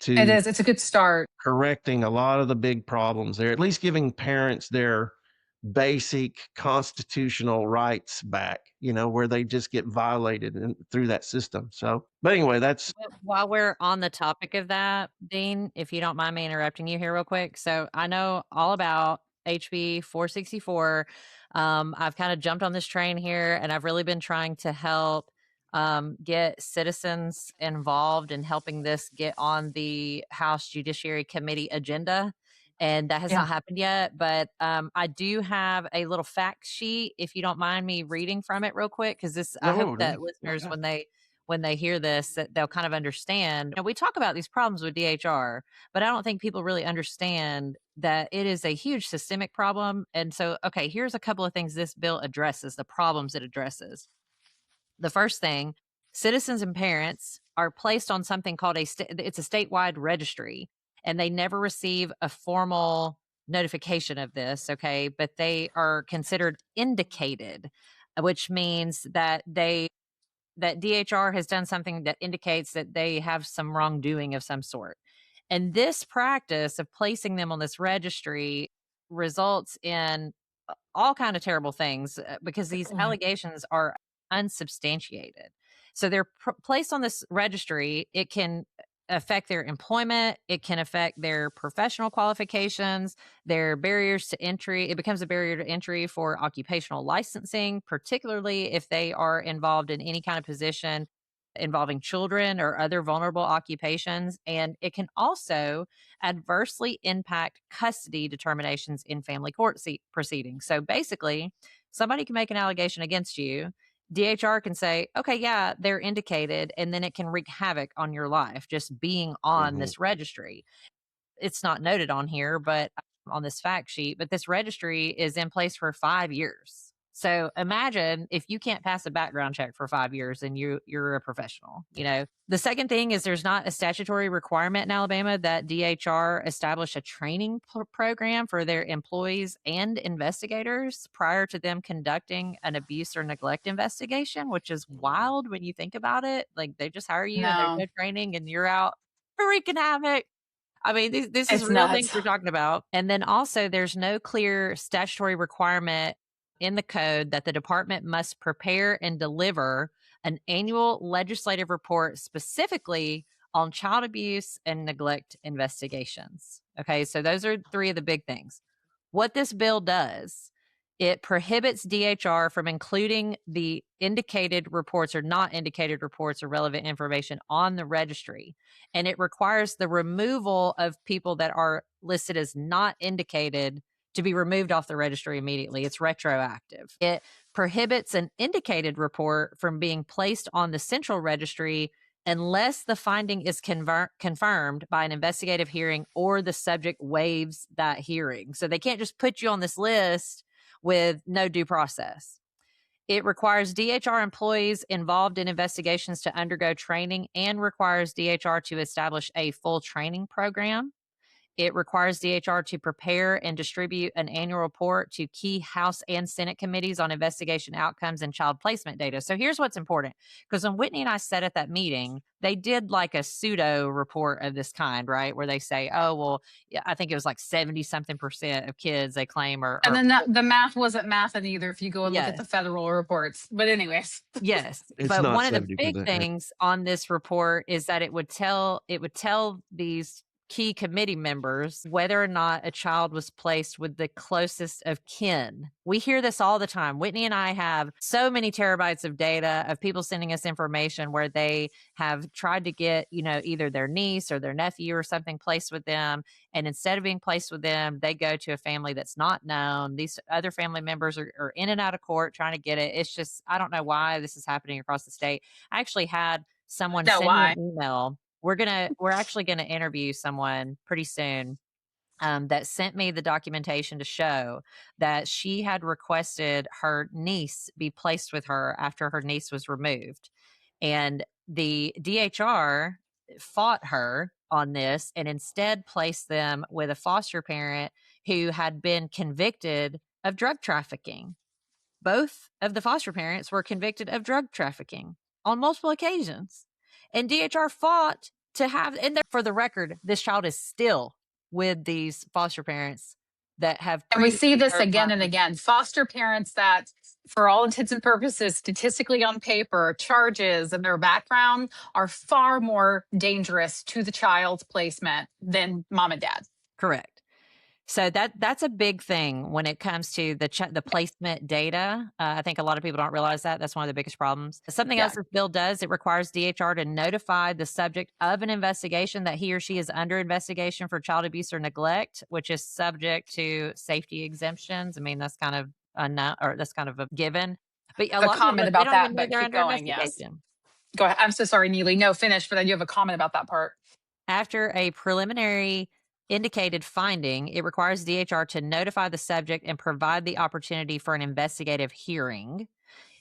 to It is. It's a good start. correcting a lot of the big problems there, at least giving parents their basic constitutional rights back, where they just get violated through that system. So, but anyway, that's While we're on the topic of that, Dean, if you don't mind me interrupting you here real quick. So I know all about HB 464. I've kind of jumped on this train here, and I've really been trying to help get citizens involved in helping this get on the House Judiciary Committee agenda. And that has not happened yet, but I do have a little fact sheet, if you don't mind me reading from it real quick, because I hope that listeners, when they hear this, that they'll kind of understand. We talk about these problems with DHR, but I don't think people really understand that it is a huge systemic problem. And so, okay, here's a couple of things this bill addresses, the problems it addresses. The first thing, citizens and parents are placed on something called it's a statewide registry, and they never receive a formal notification of this, okay? But they are considered indicated, which means that DHR has done something that indicates that they have some wrongdoing of some sort. And this practice of placing them on this registry results in all kind of terrible things, because these allegations are unsubstantiated. So they're placed on this registry. It can affect their employment. It can affect their professional qualifications, their barriers to entry. It becomes a barrier to entry for occupational licensing, particularly if they are involved in any kind of position involving children or other vulnerable occupations. And it can also adversely impact custody determinations in family court proceedings. So basically, somebody can make an allegation against you. DHR can say, okay, yeah, they're indicated, and then it can wreak havoc on your life just being on this registry. It's not noted on here, but on this fact sheet, but this registry is in place for 5 years. So imagine if you can't pass a background check for 5 years and you're a professional. The second thing is there's not a statutory requirement in Alabama that DHR establish a training program for their employees and investigators prior to them conducting an abuse or neglect investigation, which is wild when you think about it. Like, they just hire you and there's no training and you're out wreaking havoc. I mean, this is real things we're talking about. And then also there's no clear statutory requirement in the code that the department must prepare and deliver an annual legislative report specifically on child abuse and neglect investigations. Okay, so those are three of the big things. What this bill does It prohibits DHR from including the indicated reports or not indicated reports or relevant information on the registry. And it requires the removal of people that are listed as not indicated to be removed off the registry immediately. It's retroactive. It prohibits an indicated report from being placed on the central registry unless the finding is confirmed by an investigative hearing or the subject waives that hearing. So they can't just put you on this list with no due process. It requires DHR employees involved in investigations to undergo training and requires DHR to establish a full training program. It requires DHR to prepare and distribute an annual report to key House and Senate committees on investigation outcomes and child placement data. So here's what's important, because when Whitney and I sat at that meeting, they did like a pseudo report of this kind, right? Where they say, oh, well, yeah, I think it was like 70-something% of kids they claim are. And then the math wasn't mathing either if you go and look at Yes. the federal reports. But anyways. Yes. It's But not one of the big 70%, right? things on this report is that it would tell these key committee members whether or not a child was placed with the closest of kin. We hear this all the time. Whitney and I have so many terabytes of data of people sending us information where they have tried to get, either their niece or their nephew or something placed with them. And instead of being placed with them, they go to a family that's not known. These other family members are in and out of court trying to get it. It's just, I don't know why this is happening across the state. I actually had someone No, send me why? an email. We're actually going to interview someone pretty soon that sent me the documentation to show that she had requested her niece be placed with her after her niece was removed. And the DHR fought her on this and instead placed them with a foster parent who had been convicted of drug trafficking. Both of the foster parents were convicted of drug trafficking on multiple occasions. And DHR fought to have, and for the record, this child is still with these foster parents that have. And we see this again and again. Foster parents that, for all intents and purposes, statistically on paper, charges and their background are far more dangerous to the child's placement than mom and dad. Correct. So that's a big thing when it comes to the placement data. I think a lot of people don't realize that. That's one of the biggest problems. Something else this bill does, it requires DHR to notify the subject of an investigation that he or she is under investigation for child abuse or neglect, which is subject to safety exemptions. I mean, that's kind of that's kind of a given. But a lot comment of people, about that, but they're keep under going. Yes. investigation. Go ahead. I'm so sorry, Neely. No, finish. But I do have a comment about that part. After a preliminary indicated finding, it requires DHR to notify the subject and provide the opportunity for an investigative hearing.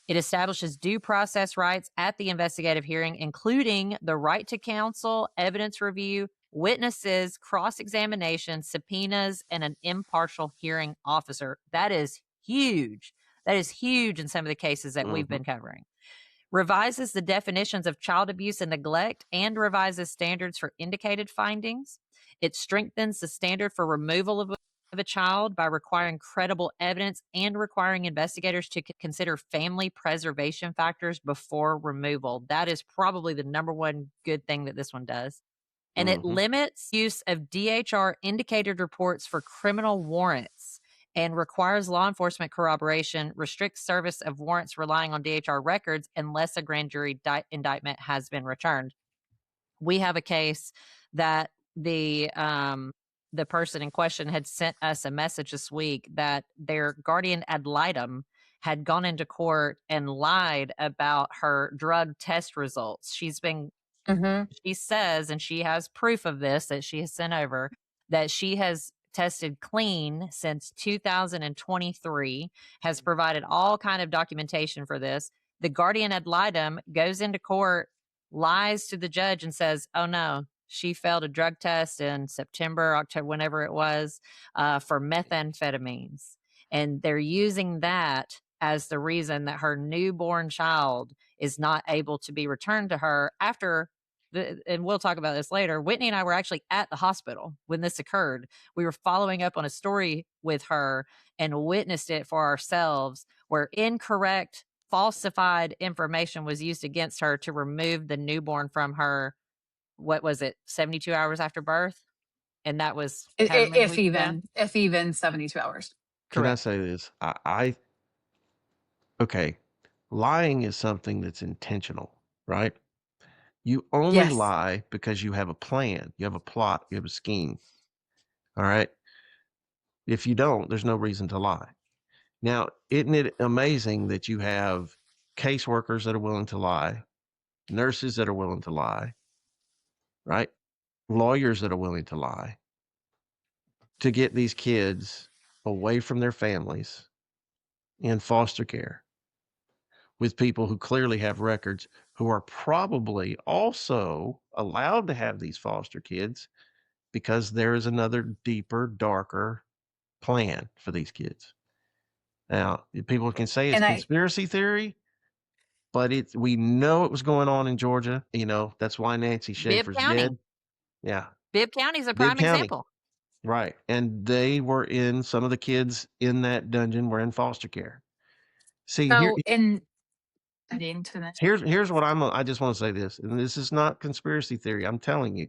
It establishes due process rights at the investigative hearing, including the right to counsel, evidence review, witnesses, cross-examination, subpoenas, and an impartial hearing officer. That is huge. That is huge in some of the cases that we've been covering. Revises the definitions of child abuse and neglect and revises standards for indicated findings. It strengthens the standard for removal of a child by requiring credible evidence and requiring investigators to consider family preservation factors before removal. That is probably the number one good thing that this one does. And it limits use of DHR indicated reports for criminal warrants and requires law enforcement corroboration, restricts service of warrants relying on DHR records unless a grand jury indictment has been returned. We have a case that the person in question had sent us a message this week that their guardian ad litem had gone into court and lied about her drug test results. She's been, she says, and she has proof of this that she has sent over, that she has tested clean since 2023, has provided all kind of documentation for this. The guardian ad litem goes into court, lies to the judge and says, oh no, she failed a drug test in September, October, whenever it was, for methamphetamines. And they're using that as the reason that her newborn child is not able to be returned to her after, and we'll talk about this later, Whitney and I were actually at the hospital when this occurred. We were following up on a story with her and witnessed it for ourselves where incorrect, falsified information was used against her to remove the newborn from her. What was it, 72 hours after birth? And that was If even 72 hours. Can I Correct. say this? Okay, lying is something that's intentional, right? You only Yes. lie because you have a plan, you have a plot, you have a scheme. All right. If you don't, there's no reason to lie. Now, isn't it amazing that you have caseworkers that are willing to lie, nurses that are willing to lie, right? Lawyers that are willing to lie to get these kids away from their families in foster care with people who clearly have records, who are probably also allowed to have these foster kids because there is another deeper, darker plan for these kids. Now, people can say it's And I conspiracy theory, but we know it was going on in Georgia. You know, that's why Nancy Bibb Schaefer's County. dead. Yeah. Bibb County is a Bibb prime County. example. Right. And they were some of the kids in that dungeon were in foster care. See, so in adding to this. here's what I just want to say this, and this is not conspiracy theory. I'm telling you,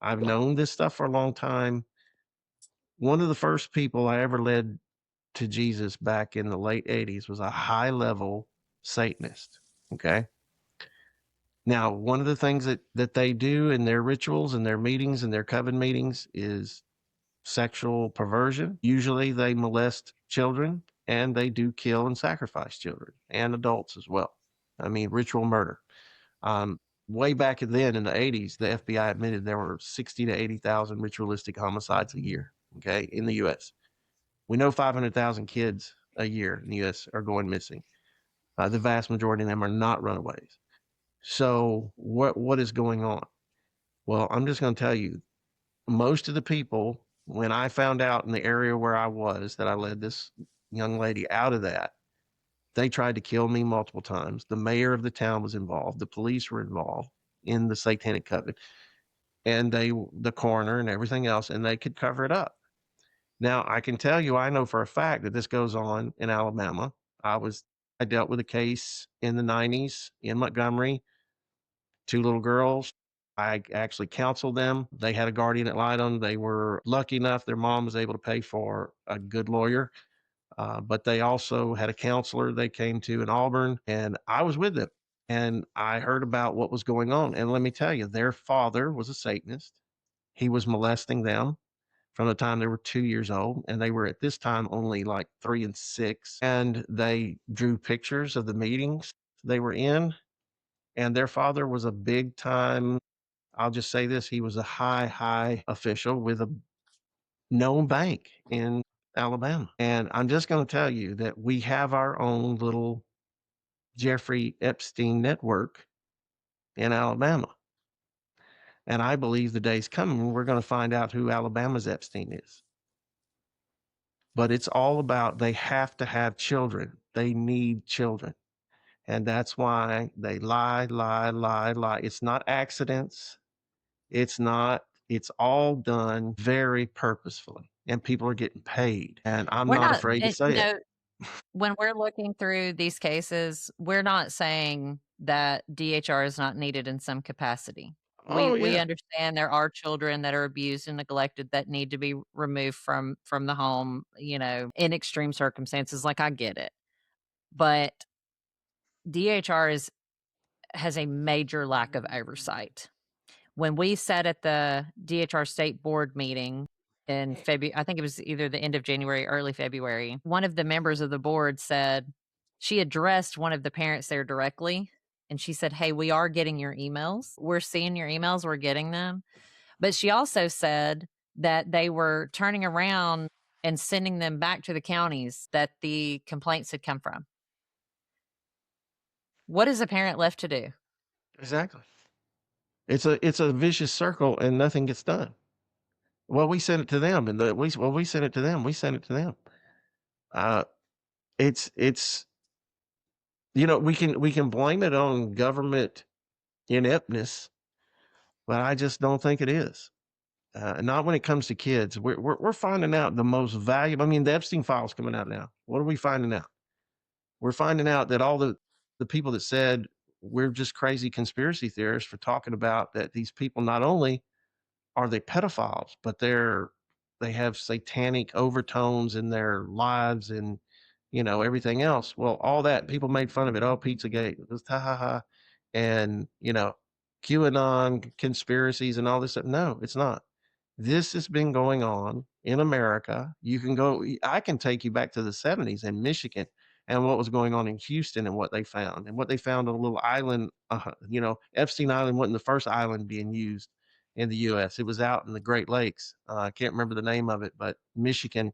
I've known this stuff for a long time. One of the first people I ever led to Jesus back in the late 80s was a high level Satanist. Okay. Now, one of the things that they do in their rituals and their meetings and their coven meetings is sexual perversion. Usually they molest children, and they do kill and sacrifice children and adults as well. I mean, ritual murder. Way back then in the 80s, the FBI admitted there were 60 to 80,000 ritualistic homicides a year, okay, in the U.S. We know 500,000 kids a year in the U.S. are going missing. The vast majority of them are not runaways. So what is going on? Well, I'm just going to tell you, most of the people, when I found out in the area where I was that I led this young lady out of that, they tried to kill me multiple times. The mayor of the town was involved. The police were involved in the satanic coven, and the coroner and everything else, and they could cover it up. Now, I can tell you, I know for a fact that this goes on in Alabama. I dealt with a case in the 90s in Montgomery, 2 little girls. I actually counseled them. They had a guardian that lied on them. They were lucky enough their mom was able to pay for a good lawyer, but they also had a counselor they came to in Auburn, and I was with them. And I heard about what was going on. And let me tell you, their father was a Satanist. He was molesting them from the time they were 2 years old, and they were at this time only like 3 and 6. And they drew pictures of the meetings they were in, and their father was a big time, I'll just say this, he was a high official with a known bank in Alabama. And I'm just going to tell you that we have our own little Jeffrey Epstein network in Alabama. And I believe the day's coming when we're going to find out who Alabama's Epstein is. But it's all about, they have to have children. They need children. And that's why they lie. It's not accidents. It's all done very purposefully, and people are getting paid. And I'm We're not not, afraid to say it. when we're looking through these cases, we're not saying that DHR is not needed in some capacity. Oh, We yeah. understand there are children that are abused and neglected that need to be removed from the home, in extreme circumstances. Like, I get it. But DHR has a major lack of oversight. When we sat at the DHR State Board meeting in February, I think it was either the end of January, early February, one of the members of the board said, she addressed one of the parents there directly, and she said, "Hey, we are getting your emails. We're seeing your emails. We're getting them." But she also said that they were turning around and sending them back to the counties that the complaints had come from. What is a parent left to do? Exactly. It's a vicious circle, and nothing gets done. Well, we sent it to them, and we sent it to them. We sent it to them. It's we can blame it on government ineptness, but I just don't think it is. Not when it comes to kids. We're finding out the most valuable. I mean, the Epstein files coming out now. What are we finding out? We're finding out that all the people that said we're just crazy conspiracy theorists for talking about that these people, not only are they pedophiles, but they're they have satanic overtones in their lives and, everything else. Well, all that people made fun of it. Oh, Pizzagate, it was ha ha ha. And, QAnon conspiracies and all this stuff. No, it's not. This has been going on in America. I can take you back to the 70s in Michigan and what was going on in Houston and what they found. And what they found on a little island, Epstein Island wasn't the first island being used in the U.S. It was out in the Great Lakes. I can't remember the name of it, but Michigan,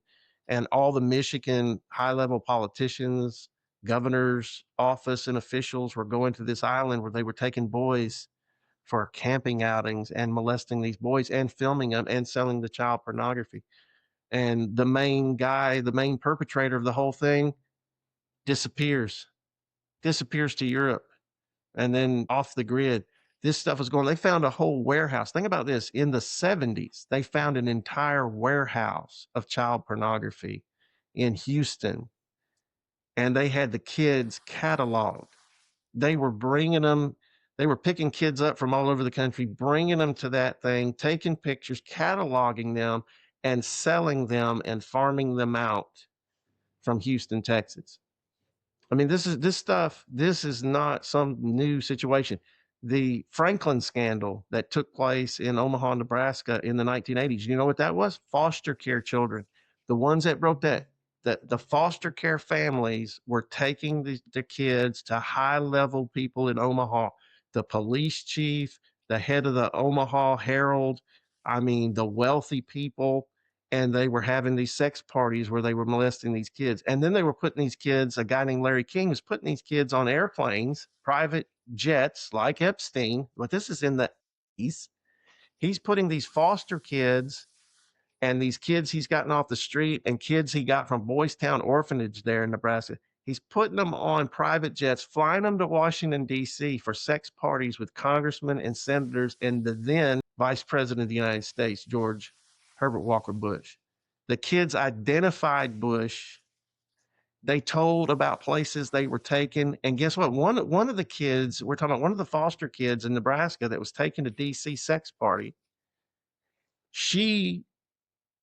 and all the Michigan high-level politicians, governors' office and officials were going to this island where they were taking boys for camping outings and molesting these boys and filming them and selling the child pornography. And the main perpetrator of the whole thing disappears to Europe and then off the grid. This stuff was going, they found a whole warehouse. Think about this. In the 70s, they found an entire warehouse of child pornography in Houston, and they had the kids cataloged. They were picking kids up from all over the country, bringing them to that thing, taking pictures, cataloging them, and selling them and farming them out from Houston, Texas. I mean, this is not some new situation. The Franklin scandal that took place in Omaha, Nebraska in the 1980s, you know what that was? Foster care children. The ones that broke that the foster care families were taking the kids to high-level people in Omaha, the police chief, the head of the Omaha Herald, the wealthy people, and they were having these sex parties where they were molesting these kids. And then they were putting these kids, a guy named Larry King was putting these kids on airplanes, private jets like Epstein, but this is in the East. He's putting these foster kids and these kids he's gotten off the street and kids he got from Boys Town Orphanage there in Nebraska. He's putting them on private jets, flying them to Washington, D.C. for sex parties with congressmen and senators and the then Vice President of the United States, George Herbert Walker Bush. The kids identified Bush. They told about places they were taken. And guess what? One of the kids, we're talking about one of the foster kids in Nebraska that was taken to D.C. sex party, she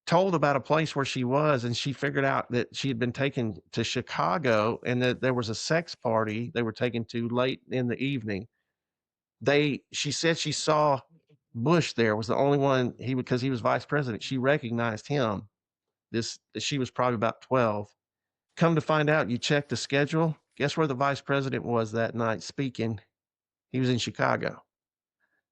told about a place where she was, and she figured out that she had been taken to Chicago and that there was a sex party they were taken to late in the evening. She said she saw Bush there, was the only one because he was vice president. She recognized him. She was probably about 12. Come to find out, you check the schedule. Guess where the vice president was that night speaking? He was in Chicago.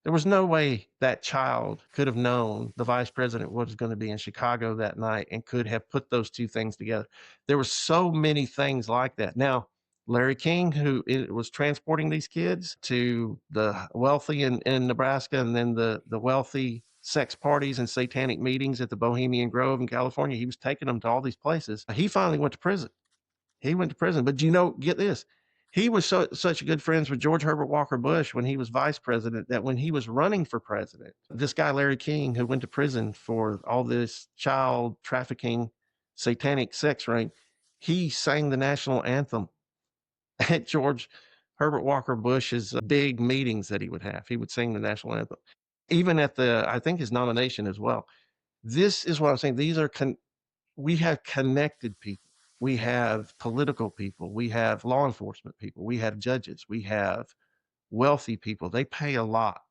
There was no way that child could have known the vice president was going to be in Chicago that night and could have put those two things together. There were so many things like that. Now, Larry King, who was transporting these kids to the wealthy in Nebraska and then the wealthy sex parties and satanic meetings at the Bohemian Grove in California, he was taking them to all these places. He finally went to prison. But get this. He was such good friends with George Herbert Walker Bush when he was vice president that when he was running for president, this guy, Larry King, who went to prison for all this child trafficking, satanic sex ring, he sang the national anthem at George Herbert Walker Bush's big meetings that he would have. He would sing the national anthem, even at I think his nomination as well. This is what I'm saying. We have connected people. We have political people. We have law enforcement people. We have judges. We have wealthy people. They pay a lot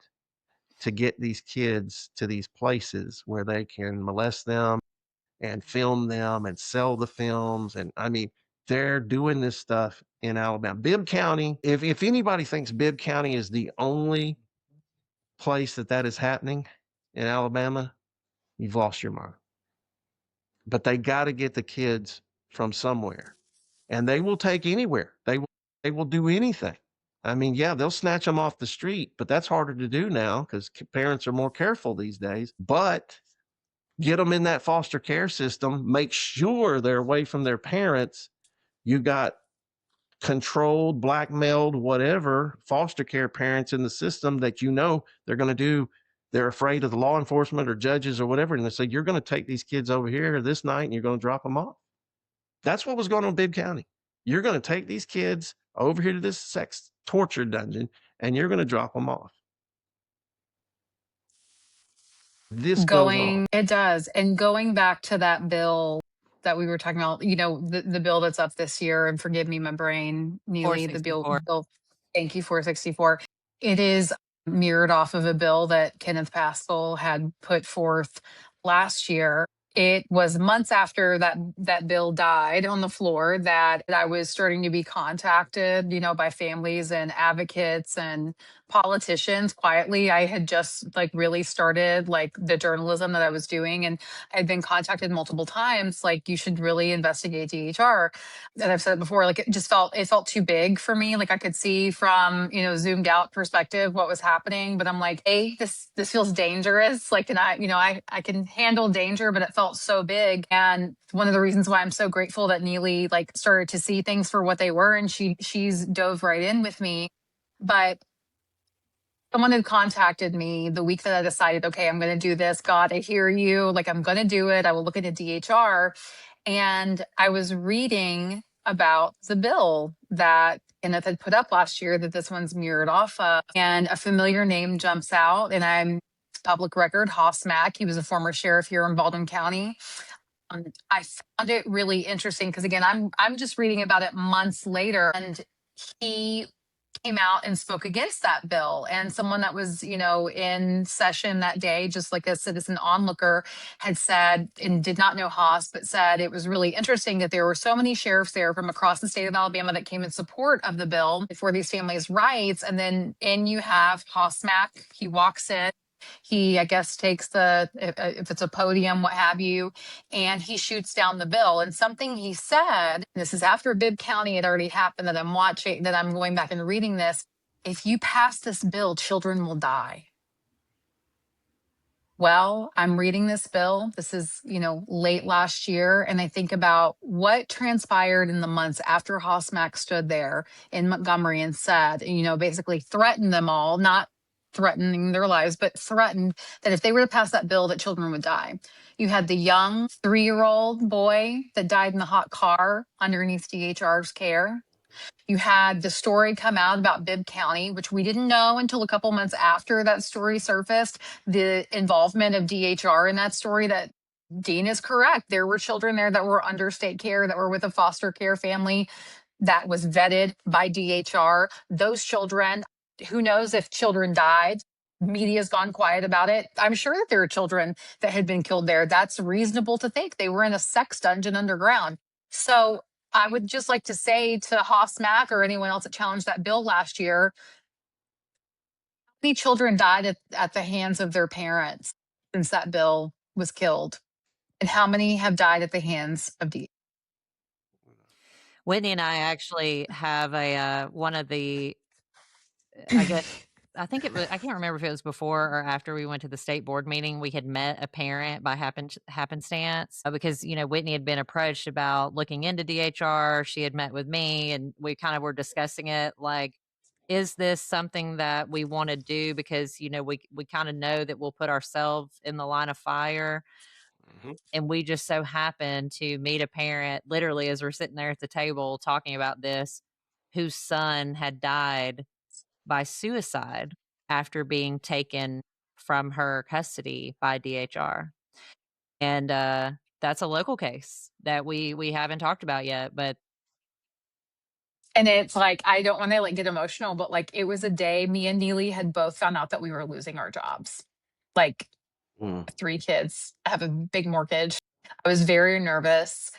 to get these kids to these places where they can molest them and film them and sell the films. And they're doing this stuff in Alabama. Bibb County, if anybody thinks Bibb County is the only place that is happening in Alabama, you've lost your mind. But they got to get the kids from somewhere, and they will take anywhere. They will do anything. They'll snatch them off the street, but that's harder to do now because parents are more careful these days. But get them in that foster care system, make sure they're away from their parents. You got controlled, blackmailed, whatever foster care parents in the system that they're going to do. They're afraid of the law enforcement or judges or whatever, and they say, you're going to take these kids over here this night and you're going to drop them off. That's what was going on in Bibb County. You're going to take these kids over here to this sex torture dungeon and you're going to drop them off. This goes on. It does. And going back to that bill that we were talking about, the bill that's up this year, and forgive me, my brain, Neely, the bill, 464. thank you, 464. It is mirrored off of a bill that Kenneth Pascal had put forth last year. It was months after that bill died on the floor that I was starting to be contacted, by families and advocates and politicians. Quietly, I had just like really started like the journalism that I was doing, and I'd been contacted multiple times like, you should really investigate DHR. And I've said it before, like it felt too big for me. Like I could see from zoomed out perspective what was happening, but I'm like, hey, this feels dangerous. Like, and I can handle danger, but it felt so big. And one of the reasons why I'm so grateful that Neely like started to see things for what they were, and she's dove right in with me. But someone had contacted me the week that I decided, okay, I'm going to do this. God, I hear you. Like, I'm going to do it. I will look into DHR. And I was reading about the bill that Kenneth had put up last year that this one's mirrored off of. And a familiar name jumps out, and I'm public record, Hoss Mack. He was a former sheriff here in Baldwin County. I found it really interesting because, again, I'm just reading about it months later, and he came out and spoke against that bill. And someone that was, in session that day, just like a citizen onlooker, had said, and did not know Haas, but said it was really interesting that there were so many sheriffs there from across the state of Alabama that came in support of the bill for these families' rights. And then you have Haas Mack, he walks in. He, I guess, takes if it's a podium, what have you, and he shoots down the bill. And something he said, this is after Bibb County had already happened, that I'm going back and reading this. If you pass this bill, children will die. Well, I'm reading this bill. This is, late last year. And I think about what transpired in the months after Hoss Mack stood there in Montgomery and said, basically threatened them all, not threatening their lives, but threatened that if they were to pass that bill, that children would die. You had the young 3-year-old boy that died in the hot car underneath DHR's care. You had the story come out about Bibb County, which we didn't know until a couple months after that story surfaced, the involvement of DHR in that story. That Dean is correct. There were children there that were under state care, that were with a foster care family that was vetted by DHR. Those children, who knows if children died? Media's gone quiet about it. I'm sure that there are children that had been killed there. That's reasonable to think. They were in a sex dungeon underground. So I would just like to say to Hoss Mack or anyone else that challenged that bill last year, how many children died at the hands of their parents since that bill was killed? And how many have died at the hands of Whitney and I actually have one of the, I think it was, I can't remember if it was before or after we went to the state board meeting. We had met a parent by happenstance because, Whitney had been approached about looking into DHR. She had met with me and we kind of were discussing it like, is this something that we want to do? Because, we kind of know that we'll put ourselves in the line of fire. Mm-hmm. And we just so happened to meet a parent literally as we're sitting there at the table talking about this, whose son had died by suicide after being taken from her custody by DHR. And that's a local case that we haven't talked about yet, but and it's like, I don't want to like get emotional, but like it was a day me and Neely had both found out that we were losing our jobs. Like 3 kids, I have a big mortgage. I was very nervous.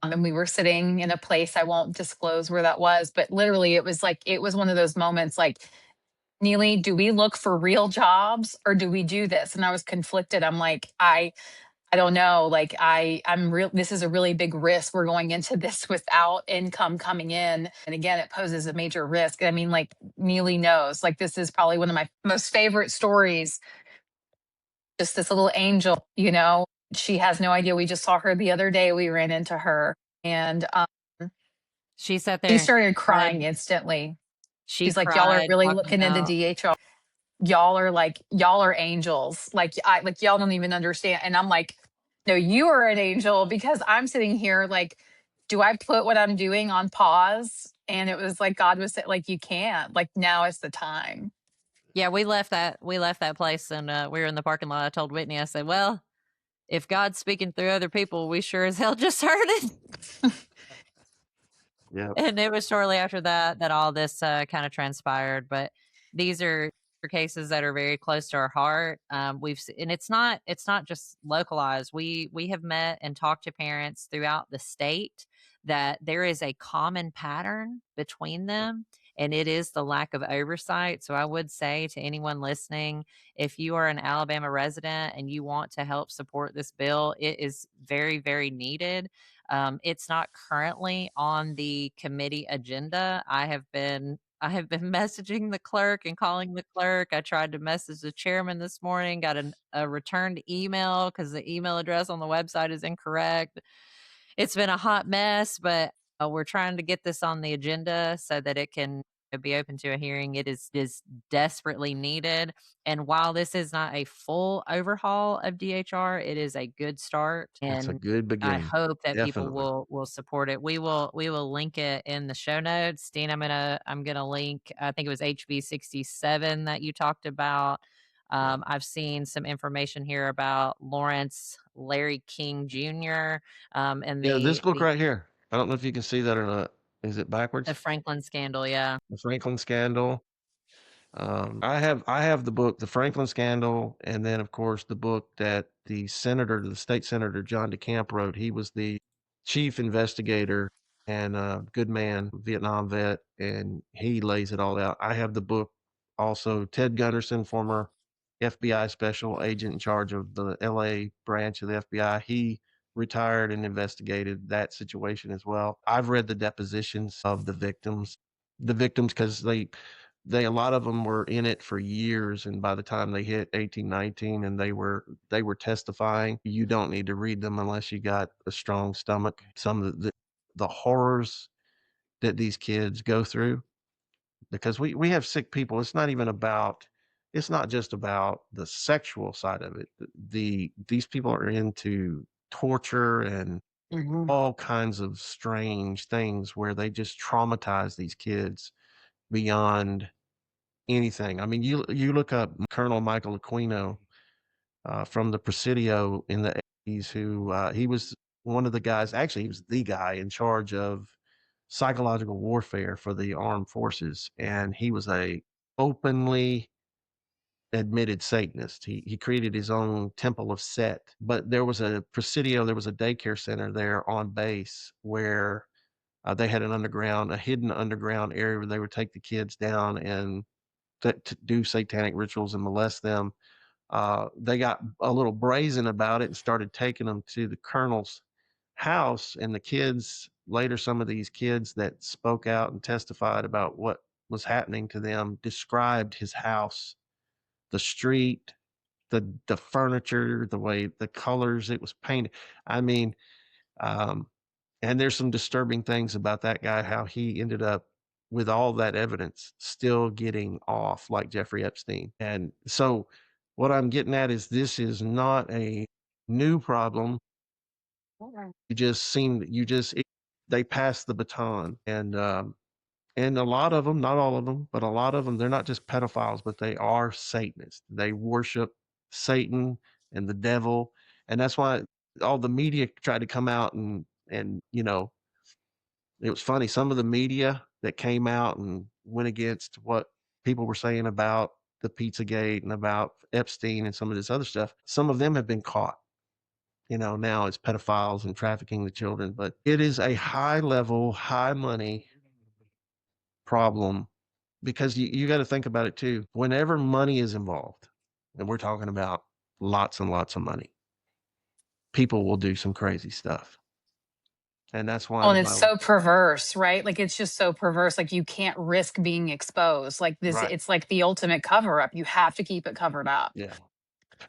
And we were sitting in a place, I won't disclose where that was, but literally it was one of those moments like, Neely, do we look for real jobs or do we do this? And I was conflicted. I'm like, I don't know. Like this is a really big risk. We're going into this without income coming in. And again, it poses a major risk. I mean, like Neely knows, like this is probably one of my most favorite stories. Just this little angel, she has no idea. We just saw her the other day. We ran into her and she sat there. She started crying instantly. She's like, y'all are really looking into DHR. Y'all are angels. Like y'all don't even understand. And I'm like, no, you are an angel, because I'm sitting here like, do I put what I'm doing on pause? And it was like, God was like, you can't, like, now is the time. Yeah, we left that place, and we were in the parking lot. I told Whitney, I said, "Well, if God's speaking through other people, we sure as hell just heard it." Yeah, And it was shortly after that all this kind of transpired. But these are cases that are very close to our heart. And it's not just localized. We have met and talked to parents throughout the state that there is a common pattern between them, and it is the lack of oversight. So I would say to anyone listening, if you are an Alabama resident and you want to help support this bill, it is very, very needed. It's not currently on the committee agenda. I have been messaging the clerk and calling the clerk. I tried to message the chairman this morning, got a returned email because the email address on the website is incorrect. It's been a hot mess, but we're trying to get this on the agenda so that it can be open to a hearing. It is desperately needed. And while this is not a full overhaul of DHR, it is a good start. it's a And good I beginning. hope that people Definitely. will support it. We will link it in the show notes. Dean, I'm gonna link. I think it was HB 67 that you talked about. I've seen some information here about Lawrence Larry King Jr. And Yeah, this book the right here. I don't know if you can see that or not. Is it backwards? Franklin scandal. Yeah. The Franklin scandal. I have the book, The Franklin Scandal, and then of course the book that the state senator John DeCamp wrote. He was the chief investigator and a good man, Vietnam vet, and he lays it all out. I have the book also. Ted Gunderson, former FBI special agent in charge of the LA branch of the FBI, he retired and investigated that situation as well. I've read the depositions of the victims because they a lot of them were in it for years, and by the time they hit 18, 19 and they were testifying, you don't need to read them unless you got a strong stomach. Some of the horrors that these kids go through, because we have sick people. It's not just about the sexual side of it. These people are into torture and all kinds of strange things where they just traumatize these kids beyond anything. I mean, you look up Colonel Michael Aquino from the Presidio in the 80s, who he was one of the guys. Actually, he was the guy in charge of psychological warfare for the armed forces, and he was a openly admitted Satanist. He created his own temple of Set. But there was a Presidio, there was a daycare center there on base where they had a hidden underground area where they would take the kids down and to do satanic rituals and molest them. They got a little brazen about it and started taking them to the colonel's house. And the kids, later, some of these kids that spoke out and testified about what was happening to them, described his house, the street, the furniture, the way the colors it was painted. I mean, um, and there's some disturbing things about that guy, how he ended up with all that evidence still getting off like Jeffrey Epstein. And so what I'm getting at is this is not a new problem. They pass the baton. And a lot of them, not all of them, but a lot of them, they're not just pedophiles, but they are Satanists. They worship Satan and the devil. And that's why all the media tried to come out and it was funny. Some of the media that came out and went against what people were saying about the Pizzagate and about Epstein and some of this other stuff, some of them have been caught, now as pedophiles and trafficking the children. But it is a high level, high money problem, because you got to think about it too. Whenever money is involved, and we're talking about lots and lots of money, people will do some crazy stuff. And that's why Oh, and it's so perverse, right? Like it's just so perverse. Like you can't risk being exposed. Like this, right. it's like the ultimate cover up. You have to keep it covered up. Yeah.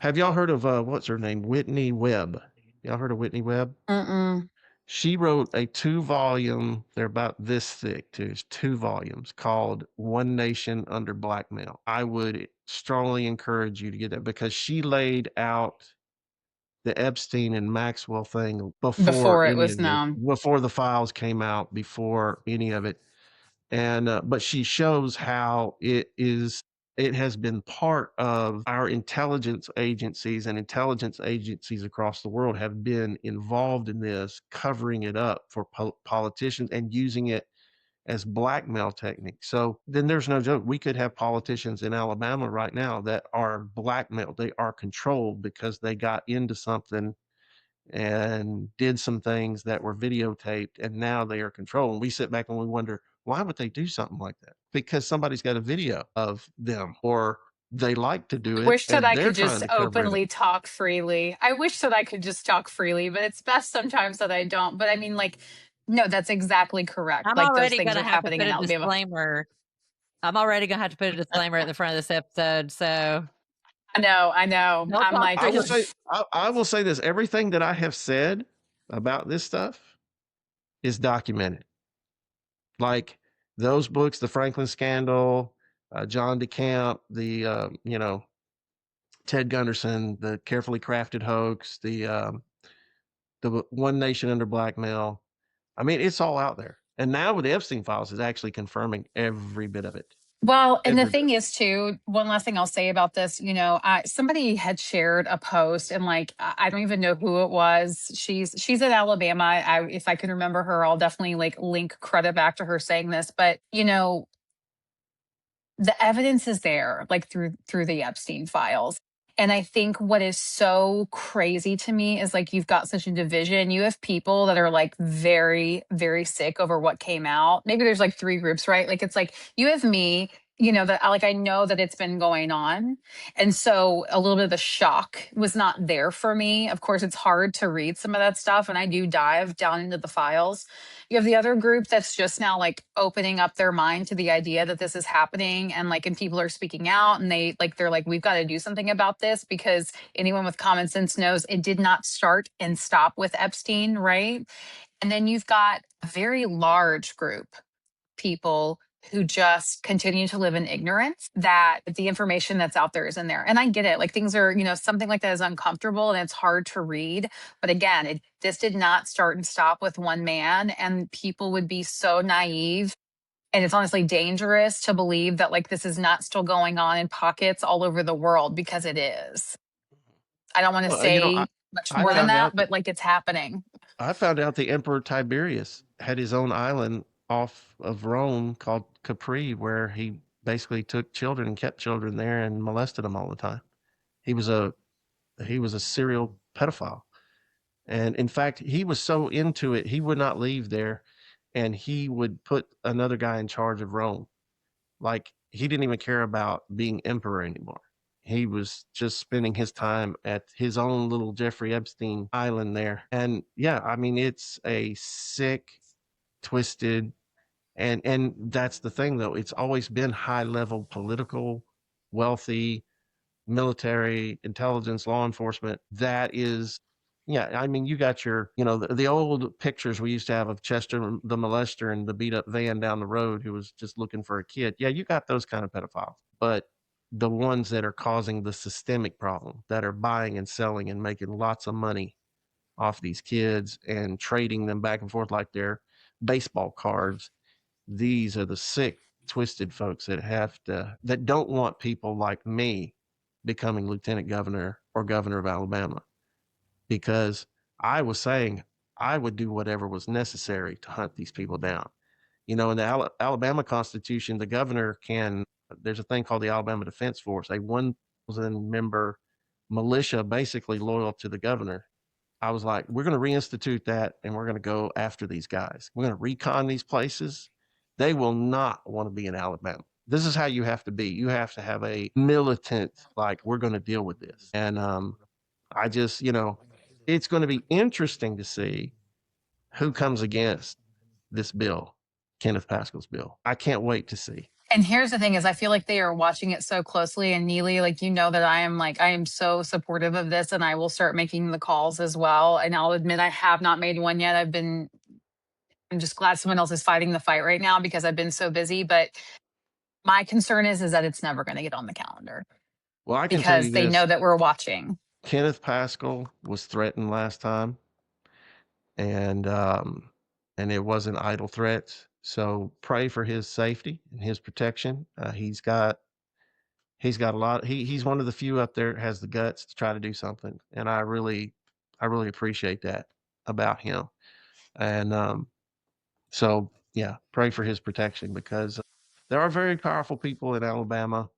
Have y'all heard of what's her name? Whitney Webb. Y'all heard of Whitney Webb? Mm-mm. She wrote a 2-volume, they're about this thick too, it's 2 volumes, called One Nation Under Blackmail. I would strongly encourage you to get that, because she laid out the Epstein and Maxwell thing Before it was known. before the files came out, before any of it. And but she shows how it is it has been part of our intelligence agencies, and intelligence agencies across the world have been involved in this, covering it up for politicians and using it as blackmail techniques. So then there's no joke. We could have politicians in Alabama right now that are blackmailed. They are controlled because they got into something and did some things that were videotaped, and now they are controlled. And we sit back and we wonder, why would they do something like that? Because somebody's got a video of them, or they like to do it Wish that and I they're could trying just to cover it up. openly talk freely. I wish that I could just talk freely, but it's best sometimes that I don't. But I mean, like, no, that's exactly correct. I'm Like, those already things going to are have to happening put in a Alabama. disclaimer. I'm already going to have to put a disclaimer at the front of this episode. So I know, I know. don't I'm talk like, I will freely. say, I will say this: everything that I have said about this stuff is documented. Like those books, the Franklin Scandal, John DeCamp, the Ted Gunderson, the Carefully Crafted Hoax, the One Nation Under Blackmail. I mean, it's all out there. And now with the Epstein files, is actually confirming every bit of it. well, and the Every bit. thing is, too, one last thing I'll say about this, somebody had shared a post, and like, I don't even know who it was. She's in Alabama. If I can remember her, I'll definitely like link credit back to her saying this. But the evidence is there, like through the Epstein files. And I think what is so crazy to me is like, you've got such a division. You have people that are like very, very sick over what came out. Maybe there's like three groups, right? Like, it's like you have me, that like I know that it's been going on. And so a little bit of the shock was not there for me. Of course, it's hard to read some of that stuff, and I do dive down into the files. You have the other group that's just now like opening up their mind to the idea that this is happening, and like, and people are speaking out, and they're like, we've got to do something about this, because anyone with common sense knows it did not start and stop with Epstein, right? And then you've got a very large group people who just continue to live in ignorance that the information that's out there is in there. And I get it. Like, things are, something like that is uncomfortable and it's hard to read. But again, this did not start and stop with one man, and people would be so naive. And it's honestly dangerous to believe that like this is not still going on in pockets all over the world, because it is. I don't want to Well, say much I more than found that, out but like, it's happening. the Emperor Tiberius had his own island off of Rome called Capri, where he basically took children and kept children there and molested them all the time. He was a serial pedophile. And in fact, he was so into it, he would not leave there, and he would put another guy in charge of Rome. Like, he didn't even care about being emperor anymore. He was just spending his time at his own little Jeffrey Epstein island there. And yeah, I mean, it's a sick, twisted, and that's the thing though. It's always been high level political, wealthy, military, intelligence, law enforcement. That is, yeah, I mean, you got your, the old pictures we used to have of Chester the molester and the beat up van down the road who was just looking for a kid. Yeah, you got those kind of pedophiles. But the ones that are causing the systemic problem, that are buying and selling and making lots of money off these kids and trading them back and forth like they're baseball cards, these are the sick, twisted folks that don't want people like me becoming lieutenant governor or governor of Alabama, because I was saying I would do whatever was necessary to hunt these people down. In the Alabama Constitution, the governor there's a thing called the Alabama Defense Force, a 1,000 member militia basically loyal to the governor. I was like, we're going to reinstitute that, and we're going to go after these guys. We're going to recon these places. They will not want to be in Alabama. This is how you have to be. You have to have a militant, like, we're going to deal with this. And I just, it's going to be interesting to see who comes against this bill, Kenneth Pascal's bill. I can't wait to see. And here's the thing is, I feel like they are watching it so closely. And Neely, like, that I am so supportive of this, and I will start making the calls as well. And I'll admit I have not made one yet. I'm just glad someone else is fighting the fight right now, because I've been so busy. But my concern is that it's never going to get on the calendar, Well, I can tell you because they this. know that we're watching. Kenneth Pascal was threatened last time, and it wasn't idle threats. So pray for his safety and his protection. He's got he's got a lot. He's one of the few up there that has the guts to try to do something, and I really appreciate that about him. And so yeah, pray for his protection, because there are very powerful people in Alabama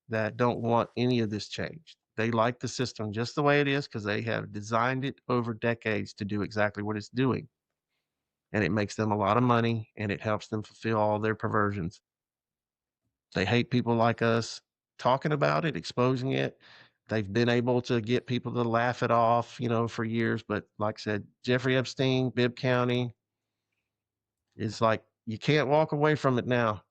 that don't want any of this changed. They like the system just the way it is because they have designed it over decades to do exactly what it's doing. And it makes them a lot of money and it helps them fulfill all their perversions. They hate people like us talking about it, exposing it. They've been able to get people to laugh it off, for years. But like I said, Jeffrey Epstein, Bibb County, is like, you can't walk away from it now.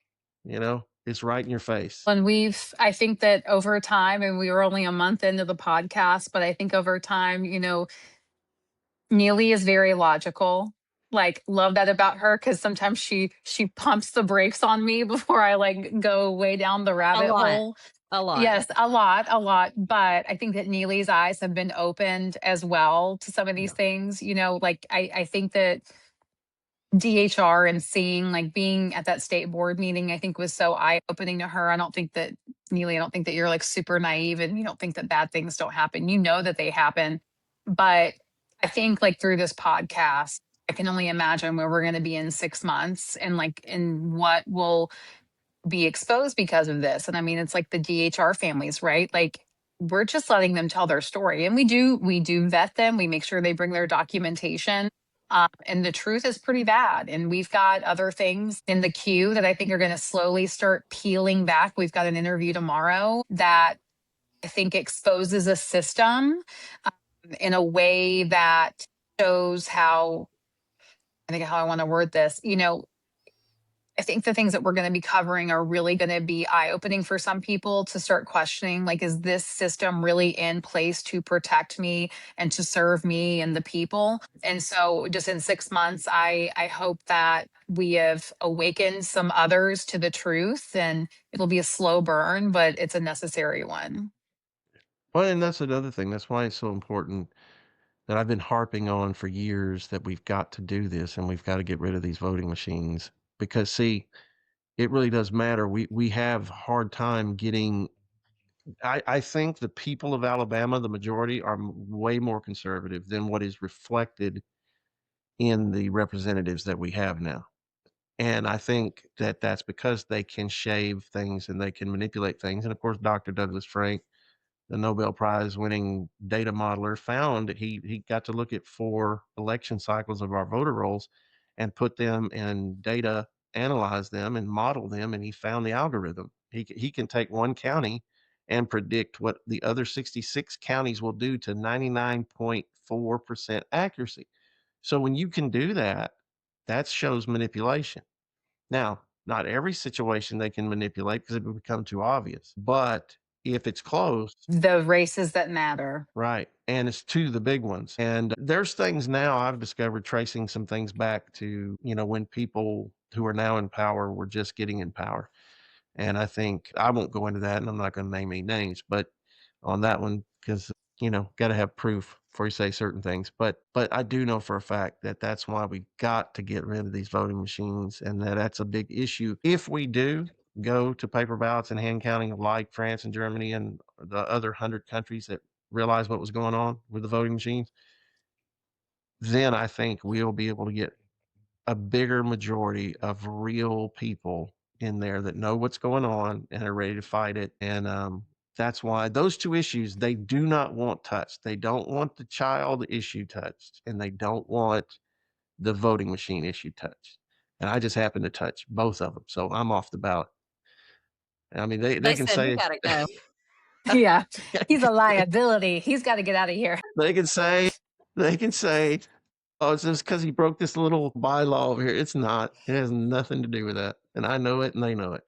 It's right in your face. And I think that over time, and we were only a month into the podcast, but I think over time, Neely is very logical. Like, love that about her, because sometimes she pumps the brakes on me before I like go way down the rabbit hole. A lot. Yes, a lot. But I think that Neely's eyes have been opened as well to some of these things. Like I think that DHR and seeing, like, being at that state board meeting, I think was so eye opening to her. I don't think that you're like super naive and you don't think that bad things don't happen. You know that they happen. But I think, like, through this podcast, I can only imagine where we're going to be in 6 months, and like in what will be exposed because of this. And I mean, it's like the DHR families, right? Like, we're just letting them tell their story, and we do vet them. We make sure they bring their documentation. And the truth is pretty bad. And we've got other things in the queue that I think are going to slowly start peeling back. We've got an interview tomorrow that I think exposes a system in a way that shows how I want to word this. I think the things that we're going to be covering are really going to be eye-opening for some people to start questioning, like, is this system really in place to protect me and to serve me and the people? And so just in 6 months, I hope that we have awakened some others to the truth, and it'll be a slow burn, but it's a necessary one. Well, and that's another thing. That's why it's so important that I've been harping on for years, that we've got to do this and we've got to get rid of these voting machines. Because see, it really does matter. We have hard time getting. I think the people of Alabama, the majority, are way more conservative than what is reflected in the representatives that we have now. And I think that that's because they can shave things and they can manipulate things. And of course, Dr. Douglas Frank, the Nobel Prize winning data modeler, found he got to look at 4 election cycles of our voter rolls and put them in data, analyze them and model them, and he found the algorithm. He can take one county and predict what the other 66 counties will do to 99.4% accuracy. So when you can do that, that shows manipulation. Now, not every situation they can manipulate because it would become too obvious. But if it's close, The races that matter. right, and it's to the big ones. And there's things now I've discovered, tracing some things back to, when people who are now in power were just getting in power. And I think I won't go into that, and I'm not going to name any names, but on that one, because got to have proof before you say certain things. But I do know for a fact that that's why we got to get rid of these voting machines, and that's a big issue. If we do go to paper ballots and hand counting, like France and Germany and the other 100 countries that realized what was going on with the voting machines, then I think we'll be able to get a bigger majority of real people in there that know what's going on and are ready to fight it. And that's why those 2 issues they do not want touched. They don't want the child issue touched, and they don't want the voting machine issue touched. And I just happen to touch both of them, so I'm off the ballot. I mean, they can said, say "You gotta go." Yeah. He's a liability. He's got to get out of here. they can say, oh, it's just because he broke this little bylaw over here. It's not. It has nothing to do with that, and I know it, and they know it.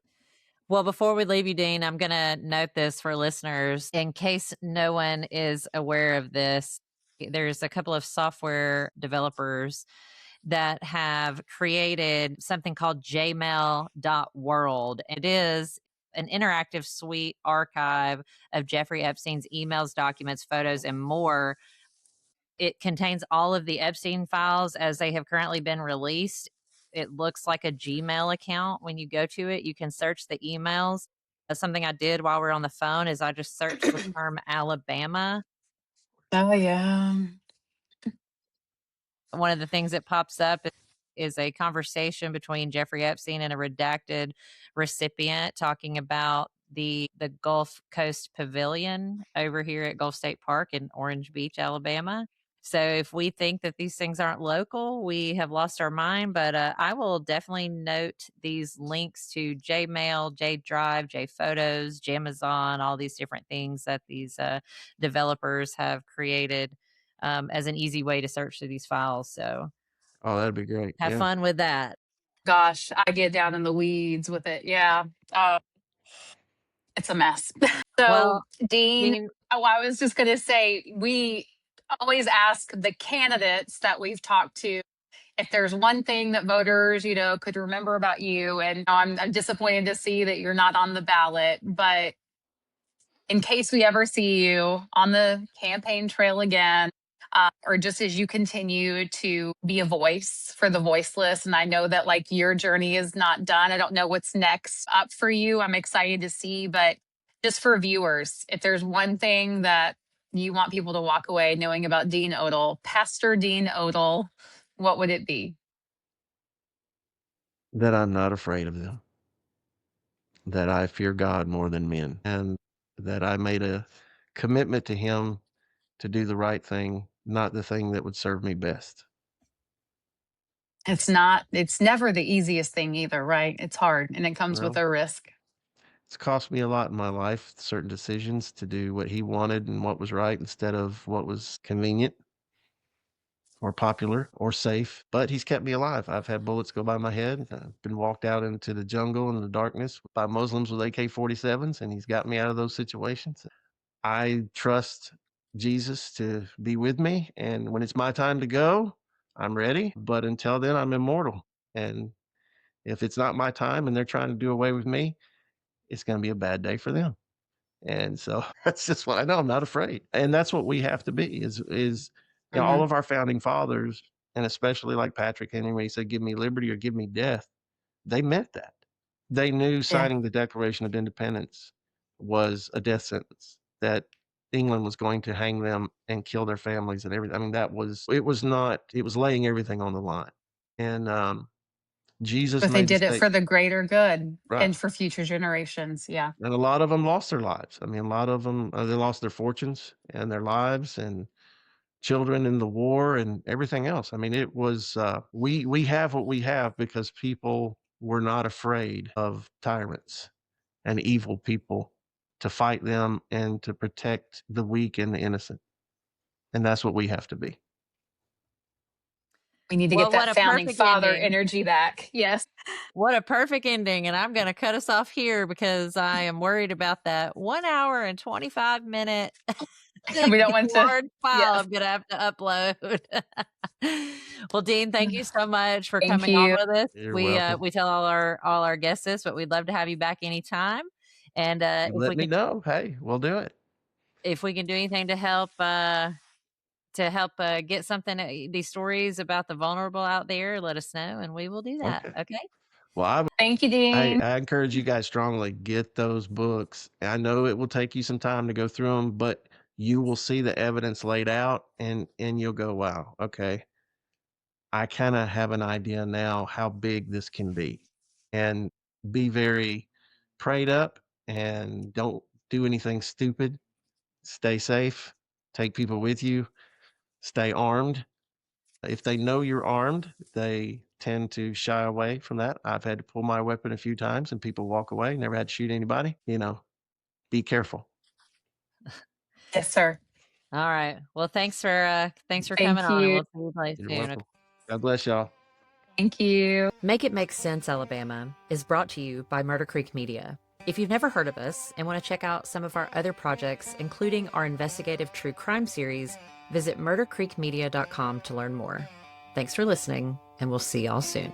Well, before we leave you, Dean, I'm going to note this for listeners in case no one is aware of this. There's a couple of software developers that have created something called jmail.world. It is an interactive suite archive of Jeffrey Epstein's emails, documents, photos, and more. It contains all of the Epstein files as they have currently been released. It looks like a Gmail account. When you go to it, you can search the emails. Something I did while we are on the phone is I just searched the term Alabama. Oh, yeah. One of the things that pops up is a conversation between Jeffrey Epstein and a redacted recipient talking about the Gulf Coast Pavilion over here at Gulf State Park in Orange Beach, Alabama. So if we think that these things aren't local, we have lost our mind. But I will definitely note these links to Jmail, JDrive, JPhotos, Jamazon, all these different things that these developers have created as an easy way to search through these files. So Oh, that'd be great. have Yeah. fun with that. Gosh, I get down in the weeds with it. Yeah. It's a mess. So, Well, Dean, Dean, I was just going to say, we always ask the candidates that we've talked to if there's one thing that voters, could remember about you. And I'm disappointed to see that you're not on the ballot, but in case we ever see you on the campaign trail again, or just as you continue to be a voice for the voiceless. And I know that like your journey is not done. I don't know what's next up for you. I'm excited to see, but just for viewers, if there's one thing that you want people to walk away knowing about Dean Odle, Pastor Dean Odle, what would it be? That I'm not afraid of them, that I fear God more than men, and that I made a commitment to Him to do the right thing, not the thing that would serve me best. It's never the easiest thing either, right? It's hard and it comes with Well, a risk. it's cost me a lot in my life, certain decisions to do what He wanted and what was right instead of what was convenient or popular or safe, but He's kept me alive. I've had bullets go by my head. I've been walked out into the jungle and the darkness by Muslims with AK-47s, and He's got me out of those situations. I trust Jesus to be with me, and when it's my time to go, I'm ready. But until then, I'm immortal. And if it's not my time and they're trying to do away with me, it's going to be a bad day for them. And so that's just what I know. I'm not afraid. And that's what we have to be all Mhm. of our founding fathers, and especially like Patrick Henry, when he said, give me liberty or give me death, they meant that. They knew Yeah. signing the Declaration of Independence was a death sentence, that England was going to hang them and kill their families and everything. I mean, it was laying everything on the line. And Jesus But they made the did it state, for the greater good right. and for future generations. Yeah. And a lot of them lost their lives. I mean, a lot of them, they lost their fortunes and their lives and children in the war and everything else. I mean, it was, we have what we have because people were not afraid of tyrants and evil people, to fight them and to protect the weak and the innocent. And that's what we have to be. We need to get well, what that a founding perfect father ending. energy back. Yes. What a perfect ending. And I'm going to cut us off here because I am worried about that 1 hour and 25 minute We don't want to. Word file Yes. I'm going to have to upload. Well, Dean, thank you so much for Thank coming on you. with us. You're We welcome. we tell all our guests this, but we'd love to have you back anytime. And You let me know. Hey, we'll do it. if we can do anything to help get something these stories about the vulnerable out there, let us know and we will do that. Okay. Okay. Well, Thank you, Dean. I encourage you guys strongly, get those books. I know it will take you some time to go through them, but you will see the evidence laid out and you'll go, wow, okay. I kind of have an idea now how big this can be, and be very prayed up and don't do anything stupid. Stay safe, take people with you, stay armed. If they know you're armed, they tend to shy away from that. I've had to pull my weapon a few times and people walk away, never had to shoot anybody. Be careful. Yes, sir. All right. Well, thanks for coming Thank on, and you. we'll see you guys You're soon. welcome. God bless y'all. Thank you. Make It Make Sense, Alabama is brought to you by Murder Creek Media. If you've never heard of us and want to check out some of our other projects, including our investigative true crime series, visit murdercreekmedia.com to learn more. Thanks for listening, and we'll see y'all soon.